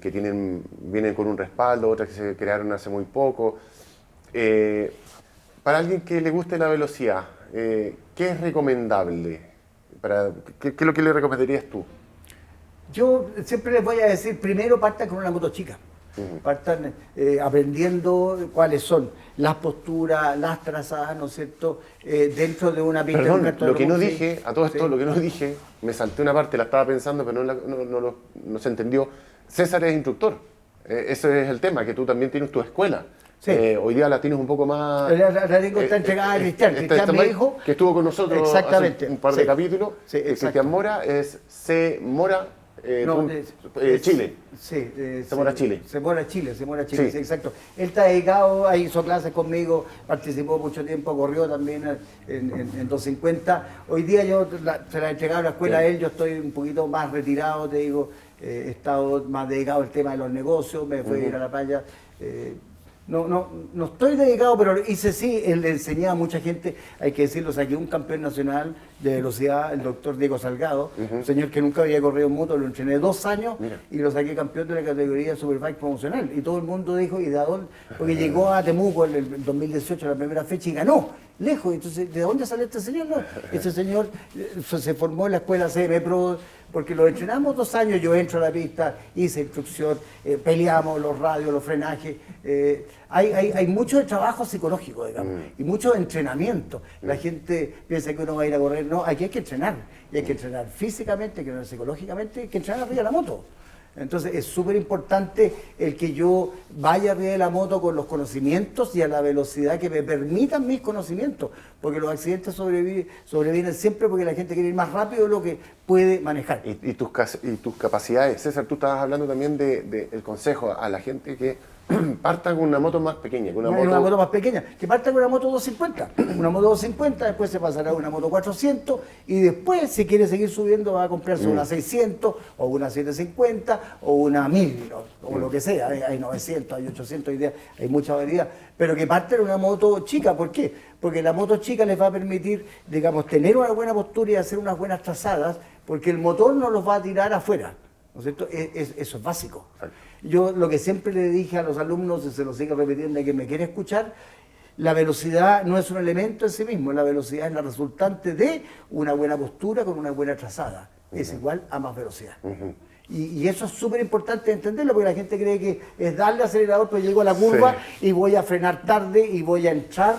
vienen con un respaldo, otras que se crearon hace muy poco. Para alguien que le guste la velocidad, ¿qué es recomendable? ¿Qué es lo que le recomendarías tú? Yo siempre les voy a decir, primero partan con una moto chica. partan aprendiendo cuáles son las posturas, las trazadas, ¿no es cierto?, dentro de una pista. Perdón, lo que no dije, a todo esto, lo que no dije, me salté una parte, la estaba pensando, pero no se entendió. César es instructor, ese es el tema, que tú también tienes tu escuela. Sí. Hoy día la tienes un poco más... La tengo está entregada a Cristian. Cristian me dijo... Que estuvo con nosotros exactamente, hace un par de capítulos. Sí, Cristian Mora es C. Mora, Chile. Sí, Zamora Chile. Zamora Chile, Sí. sí, exacto. Él está dedicado, ahí hizo clases conmigo, participó mucho tiempo, corrió también en 250. Hoy día yo se la he entregado a la escuela a él, yo estoy un poquito más retirado, te digo, he estado más dedicado al tema de los negocios, me fui a ir a la playa. No estoy dedicado, pero hice sí, le enseñé a mucha gente, hay que decirlo, saqué un campeón nacional de velocidad, el doctor Diego Salgado, un señor que nunca había corrido en moto, lo entrené 2 años y lo saqué campeón de la categoría Superbike promocional. Y todo el mundo dijo, ¿y de dónde? Porque llegó a Temuco en el 2018, la primera fecha, y ganó, lejos. Entonces, ¿de dónde sale este señor? No, este señor se formó en la escuela CM Pro, porque lo entrenamos 2 años, yo entro a la pista, hice instrucción, peleamos los radios, los frenajes. Hay mucho de trabajo psicológico, digamos, y mucho entrenamiento. La gente piensa que uno va a ir a correr, no, aquí hay que entrenar, y hay que entrenar físicamente, hay que entrenar psicológicamente, hay que entrenar arriba de la moto. Entonces es súper importante el que yo vaya arriba de la moto con los conocimientos y a la velocidad que me permitan mis conocimientos, porque los accidentes sobrevienen siempre porque la gente quiere ir más rápido de lo que puede manejar. Y tus capacidades, César, tú estabas hablando también del consejo a la gente que parta con una moto más pequeña. Con una moto más pequeña, que parta con una moto 250. Una moto 250, después se pasará a una moto 400 y después, si quiere seguir subiendo, va a comprarse una 600 o una 750 o una 1000 o lo que sea. Hay 900, hay 800 ideas, hay mucha variedad. Pero que parte en una moto chica, ¿por qué? Porque la moto chica les va a permitir, digamos, tener una buena postura y hacer unas buenas trazadas, porque el motor no los va a tirar afuera, ¿no es cierto? Eso es básico. Yo lo que siempre le dije a los alumnos, y se lo sigo repitiendo, que me quiere escuchar, la velocidad no es un elemento en sí mismo, la velocidad es la resultante de una buena postura con una buena trazada. Es igual a más velocidad. Y eso es súper importante entenderlo, porque la gente cree que es darle acelerador, pero llego a la curva y voy a frenar tarde y voy a entrar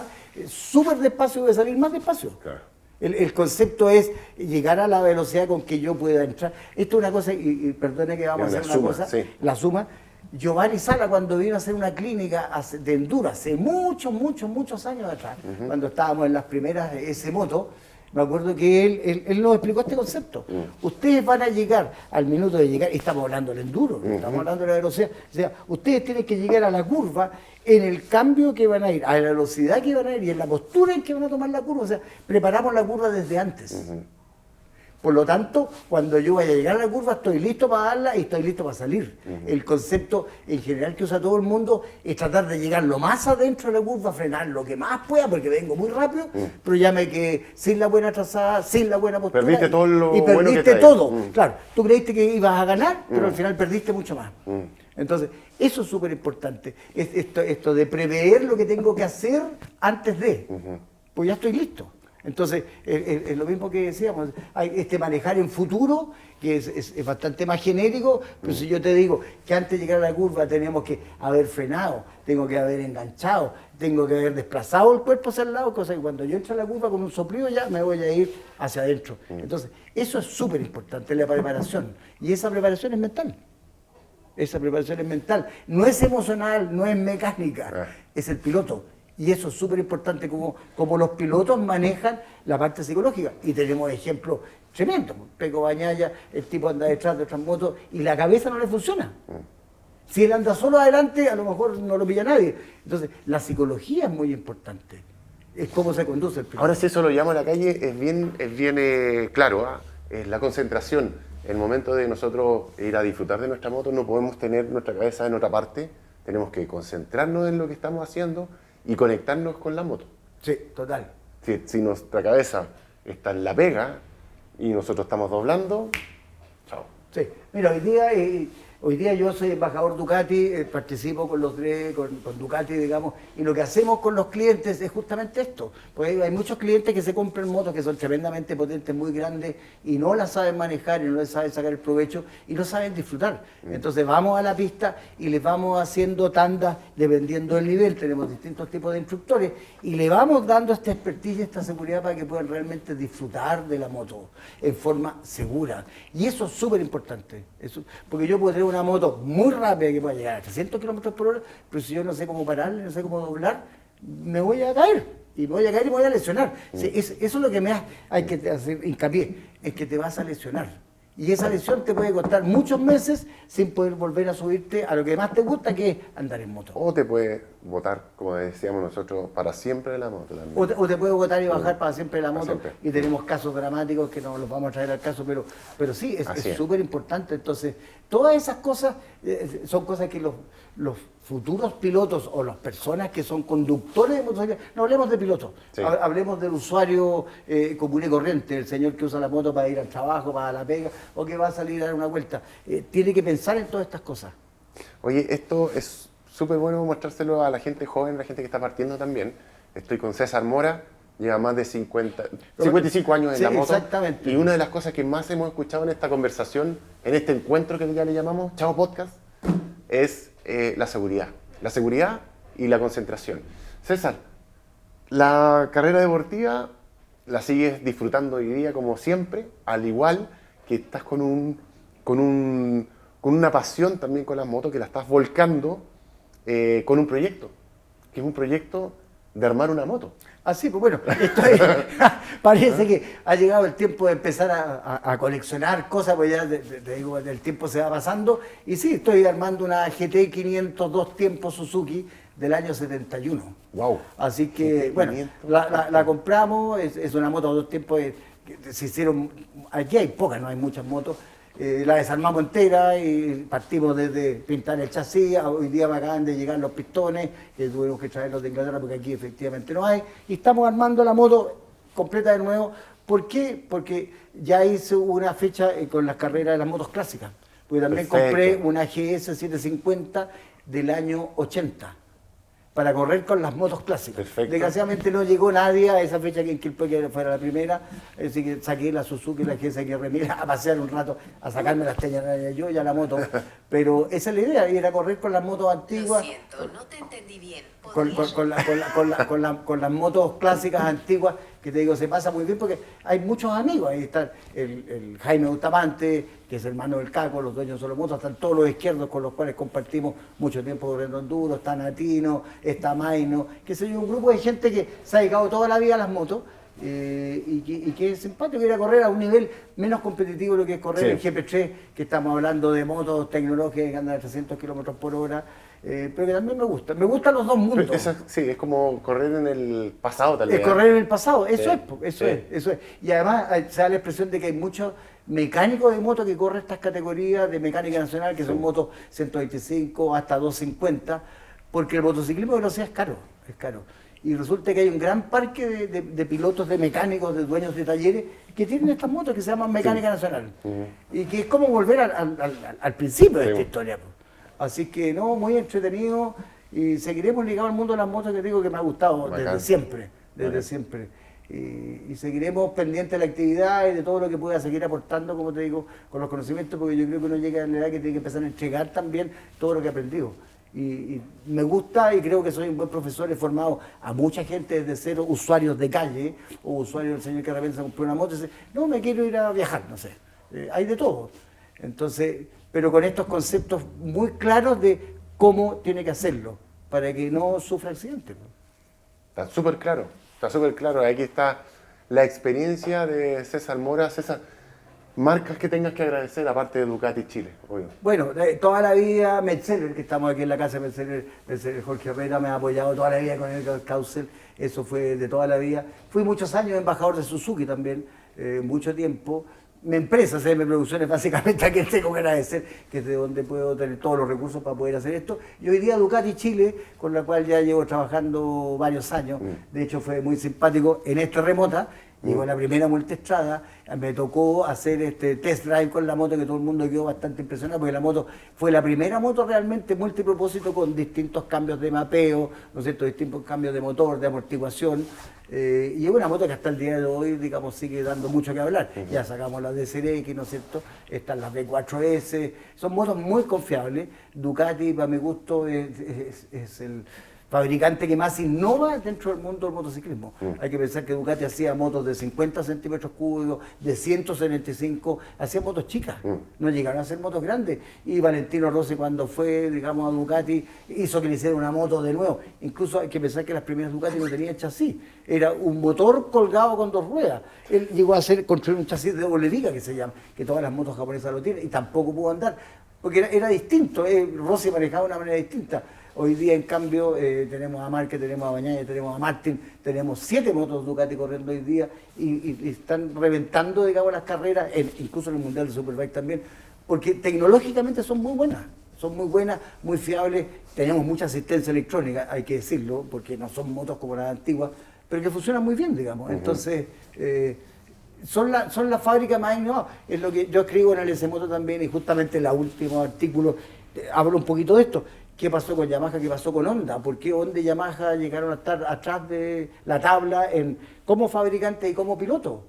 súper despacio y voy a salir más despacio. Claro. El concepto es llegar a la velocidad con que yo pueda entrar. Esto es una cosa, y perdone que vamos a hacer una cosa, la suma. Giovanni Sala, cuando vino a hacer una clínica de enduro, hace muchos años atrás, cuando estábamos en las primeras S-Moto, me acuerdo que él nos explicó este concepto. Ustedes van a llegar al minuto de llegar, y estamos hablando del enduro, estamos hablando de la velocidad, o sea, ustedes tienen que llegar a la curva en el cambio que van a ir, a la velocidad que van a ir y en la postura en que van a tomar la curva, o sea, preparamos la curva desde antes. Por lo tanto, cuando yo vaya a llegar a la curva, estoy listo para darla y estoy listo para salir. El concepto en general que usa todo el mundo es tratar de llegar lo más adentro de la curva, frenar lo que más pueda, porque vengo muy rápido, pero ya me quedé sin la buena trazada, sin la buena postura. Perdiste todo lo y perdiste bueno que todo. Claro, tú creíste que ibas a ganar, pero al final perdiste mucho más. Entonces, eso es súper importante. Esto de prever lo que tengo que hacer antes de, pues ya estoy listo. Entonces, es lo mismo que decíamos, hay manejar en futuro, que es bastante más genérico, pero si yo te digo que antes de llegar a la curva tenemos que haber frenado, tengo que haber enganchado, tengo que haber desplazado el cuerpo hacia el lado, cosa que cuando yo entro a la curva con un soplido ya me voy a ir hacia adentro. Entonces, eso es súper importante, la preparación, y esa preparación es mental. Esa preparación es mental, no es emocional, no es mecánica, es el piloto. Y eso es súper importante, como los pilotos manejan la parte psicológica. Y tenemos ejemplos tremendos. Peco Bañaya, el tipo anda detrás de otras motos y la cabeza no le funciona. Si él anda solo adelante, a lo mejor no lo pilla nadie. Entonces, la psicología es muy importante. Es cómo se conduce el piloto. Ahora, si eso lo llamo a la calle, es bien claro. Es la concentración. El momento de nosotros ir a disfrutar de nuestra moto, no podemos tener nuestra cabeza en otra parte. Tenemos que concentrarnos en lo que estamos haciendo y conectarnos con la moto. Sí, total. Si nuestra cabeza está en la pega y nosotros estamos doblando, chao. Sí, mira, hoy día Hoy día yo soy embajador Ducati, participo con los con Ducati, digamos, y lo que hacemos con los clientes es justamente esto. Pues hay muchos clientes que se compran motos que son tremendamente potentes, muy grandes, y no las saben manejar, y no les saben sacar el provecho, y no saben disfrutar. Entonces vamos a la pista y les vamos haciendo tandas dependiendo del nivel. Tenemos distintos tipos de instructores, y le vamos dando esta expertise, esta seguridad para que puedan realmente disfrutar de la moto en forma segura. Y eso es súper importante, porque yo puedo tener una moto muy rápida que pueda llegar a 300 kilómetros por hora, pero si yo no sé cómo pararle, no sé cómo doblar, me voy a caer. Y me voy a caer y me voy a lesionar. Sí, eso es lo que hay que hacer hincapié, es que te vas a lesionar. Y esa lesión te puede costar muchos meses sin poder volver a subirte a lo que más te gusta, que es andar en moto. O te puede botar, como decíamos nosotros, para siempre de la moto también. O te puede botar y bajar para siempre de la moto. Siempre. Y tenemos casos dramáticos que no los vamos a traer al caso, pero sí, es súper importante. Entonces, todas esas cosas son cosas que los futuros pilotos o las personas que son conductores de motocicletas, no hablemos de pilotos, sí. Hablemos del usuario común y corriente, el señor que usa la moto para ir al trabajo, para la pega, o que va a salir a dar una vuelta. Tiene que pensar en todas estas cosas. Oye, esto es súper bueno mostrárselo a la gente joven, a la gente que está partiendo también. Estoy con César Mora, lleva más de 55 años en la moto. Exactamente. Y una de las cosas que más hemos escuchado en esta conversación, en este encuentro que ya le llamamos Chao Podcast, es la seguridad. La seguridad y la concentración. César, la carrera deportiva la sigues disfrutando hoy día como siempre, al igual que estás con una pasión también con las motos, que la estás volcando con un proyecto, que es un proyecto de armar una moto. Así, pues bueno, parece que ha llegado el tiempo de empezar a coleccionar cosas, pues ya te digo, el tiempo se va pasando. Y sí, estoy armando una GT 500 2 tiempos Suzuki del año 71. Wow. Así que, bueno, la compramos, es una moto 2 tiempos, que se hicieron, aquí hay pocas, no hay muchas motos. La desarmamos entera y partimos desde pintar el chasis. Hoy día me acaban de llegar los pistones, que tuvimos que traerlos de Inglaterra porque aquí efectivamente no hay. Y estamos armando la moto completa de nuevo. ¿Por qué? Porque ya hice una fecha con las carreras de las motos clásicas. Porque también compré una GS 750 del año 80. Para correr con las motos clásicas. Perfecto. Desgraciadamente no llegó nadie a esa fecha que en Quilpue fuera la primera, así que saqué la Suzuki, la GS XR1000 a pasear un rato, a sacarme las telarañas yo y a la moto. Pero esa es la idea, ir a correr con las motos antiguas. Lo siento, no te entendí bien. Con las motos clásicas antiguas, que te digo, se pasa muy bien porque hay muchos amigos. Ahí está el Jaime Bustamante, que es hermano del Caco, los dueños de Solo Motos, están todos los izquierdos con los cuales compartimos mucho tiempo corriendo enduro, está Natino, está Maino, que es un grupo de gente que se ha dedicado toda la vida a las motos. Y que es simpático ir a correr a un nivel menos competitivo de lo que es correr el GP3, que estamos hablando de motos tecnológicas que andan a 300 kilómetros por hora, pero que también me gusta. Me gustan los dos mundos. Sí, es como correr en el pasado, tal vez. Es correr en el pasado, eso es. Y además se da la expresión de que hay muchos mecánicos de moto que corren estas categorías de mecánica nacional, que son motos 125 hasta 250, porque el motociclismo de velocidad es caro. Y resulta que hay un gran parque de pilotos, de mecánicos, de dueños de talleres que tienen estas motos que se llaman mecánica nacional. Y que es como volver al principio de esta historia. Así que no, muy entretenido y seguiremos ligados al mundo de las motos, que digo que me ha gustado desde siempre. Y seguiremos pendientes de la actividad y de todo lo que pueda seguir aportando, como te digo, con los conocimientos, porque yo creo que uno llega a la edad que tiene que empezar a entregar también todo lo que ha aprendido. Y me gusta y creo que soy un buen profesor, he formado a mucha gente desde cero, usuarios de calle o usuarios del señor que de repente se compró una moto y dice, no, me quiero ir a viajar, no sé, hay de todo. Entonces, pero con estos conceptos muy claros de cómo tiene que hacerlo para que no sufra accidentes. Está súper claro, aquí está la experiencia de César Mora. César, marcas que tengas que agradecer, aparte de Ducati Chile, obvio. Bueno, toda la vida, Metzeler, que estamos aquí en la casa de Metzeler, Jorge Herrera me ha apoyado toda la vida con el Causel, eso fue de toda la vida. Fui muchos años embajador de Suzuki también, mucho tiempo. Mi empresa, CM Producciones, básicamente a quien tengo que agradecer, que es de donde puedo tener todos los recursos para poder hacer esto. Y hoy día Ducati Chile, con la cual ya llevo trabajando varios años, de hecho fue muy simpático en esta remota, Llegó la primera multiestrada, me tocó hacer este test drive con la moto, que todo el mundo quedó bastante impresionado, porque la moto fue la primera moto realmente multipropósito con distintos cambios de mapeo, ¿no es cierto?, distintos cambios de motor, de amortiguación, y es una moto que hasta el día de hoy, digamos, sigue dando mucho que hablar. Ya sacamos las DCRX, ¿no es cierto?, están las B4S, son motos muy confiables. Ducati, para mi gusto, es el fabricante que más innova dentro del mundo del motociclismo. Hay que pensar que Ducati hacía motos de 50 centímetros cúbicos, de 175, hacía motos chicas, no llegaron a hacer motos grandes. Y Valentino Rossi, cuando fue, digamos, a Ducati, hizo que le hicieran una moto de nuevo. Incluso hay que pensar que las primeras Ducati no tenían chasis, era un motor colgado con dos ruedas. Él llegó a construir un chasis de doble liga, que se llama, que todas las motos japonesas lo tienen, y tampoco pudo andar, porque era distinto. Rossi manejaba de una manera distinta. Hoy día, en cambio, tenemos a Márquez, tenemos a Bañaya, tenemos a Martin, tenemos 7 motos Ducati corriendo hoy día y están reventando, digamos, las carreras, incluso en el Mundial de Superbike también, porque tecnológicamente son muy buenas, muy fiables. Tenemos mucha asistencia electrónica, hay que decirlo, porque no son motos como las antiguas, pero que funcionan muy bien, digamos. Entonces, son la fábrica más innovada. Es lo que yo escribo en el S-Moto también, y justamente en el último artículo hablo un poquito de esto. ¿Qué pasó con Yamaha? ¿Qué pasó con Honda? ¿Por qué Honda y Yamaha llegaron a estar atrás de la tabla como fabricante y como piloto?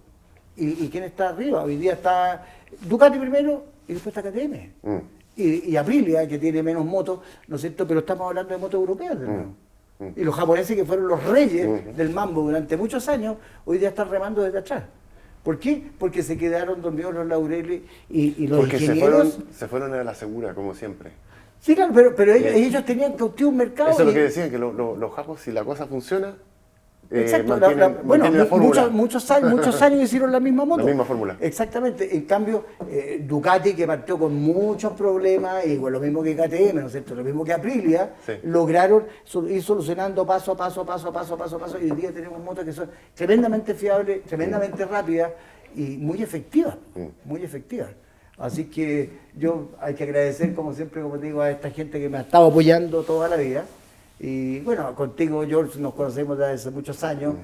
¿Y quién está arriba? Hoy día está Ducati primero y después está KTM. Y Aprilia, que tiene menos motos, ¿no es cierto? Pero estamos hablando de motos europeas, de nuevo. Y los japoneses, que fueron los reyes del mambo durante muchos años, hoy día están remando desde atrás. ¿Por qué? Porque se quedaron dormidos los laureles y los ingenieros... Porque se fueron a la segura, como siempre. Sí, claro, pero ellos tenían cautivo un mercado. Eso es lo que decían, que los japos, si la cosa funciona, exacto, mantienen la fórmula. Muchos años hicieron la misma moto. La misma fórmula. Exactamente. En cambio, Ducati, que partió con muchos problemas, y lo mismo que KTM, ¿no es cierto?, lo mismo que Aprilia, lograron ir solucionando paso a paso, y hoy día tenemos motos que son tremendamente fiables, tremendamente rápidas y muy efectivas, muy efectivas. Así que hay que agradecer, como siempre, como te digo, a esta gente que me ha estado apoyando toda la vida. Y bueno, contigo, George, nos conocemos desde hace muchos años.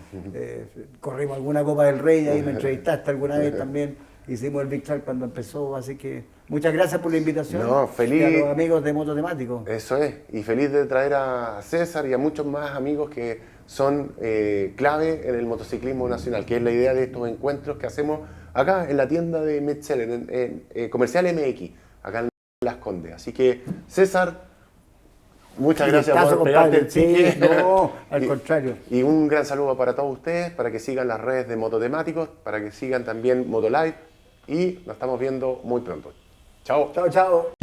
Corrimos alguna Copa del Rey, ahí me entrevistaste alguna vez también. Hicimos el Big Track cuando empezó, así que muchas gracias por la invitación. No, feliz. Y a los amigos de Mototemático. Eso es, y feliz de traer a César y a muchos más amigos que son clave en el motociclismo nacional, que es la idea de estos encuentros que hacemos acá en la tienda de Metzeler, en Comercial MX, acá en Las Condes. Así que, César, muchas gracias por pegarte el chique. Sí, no, al contrario. Y un gran saludo para todos ustedes, para que sigan las redes de Mototemáticos, para que sigan también Motolive, y nos estamos viendo muy pronto. Chao. Chao, chao.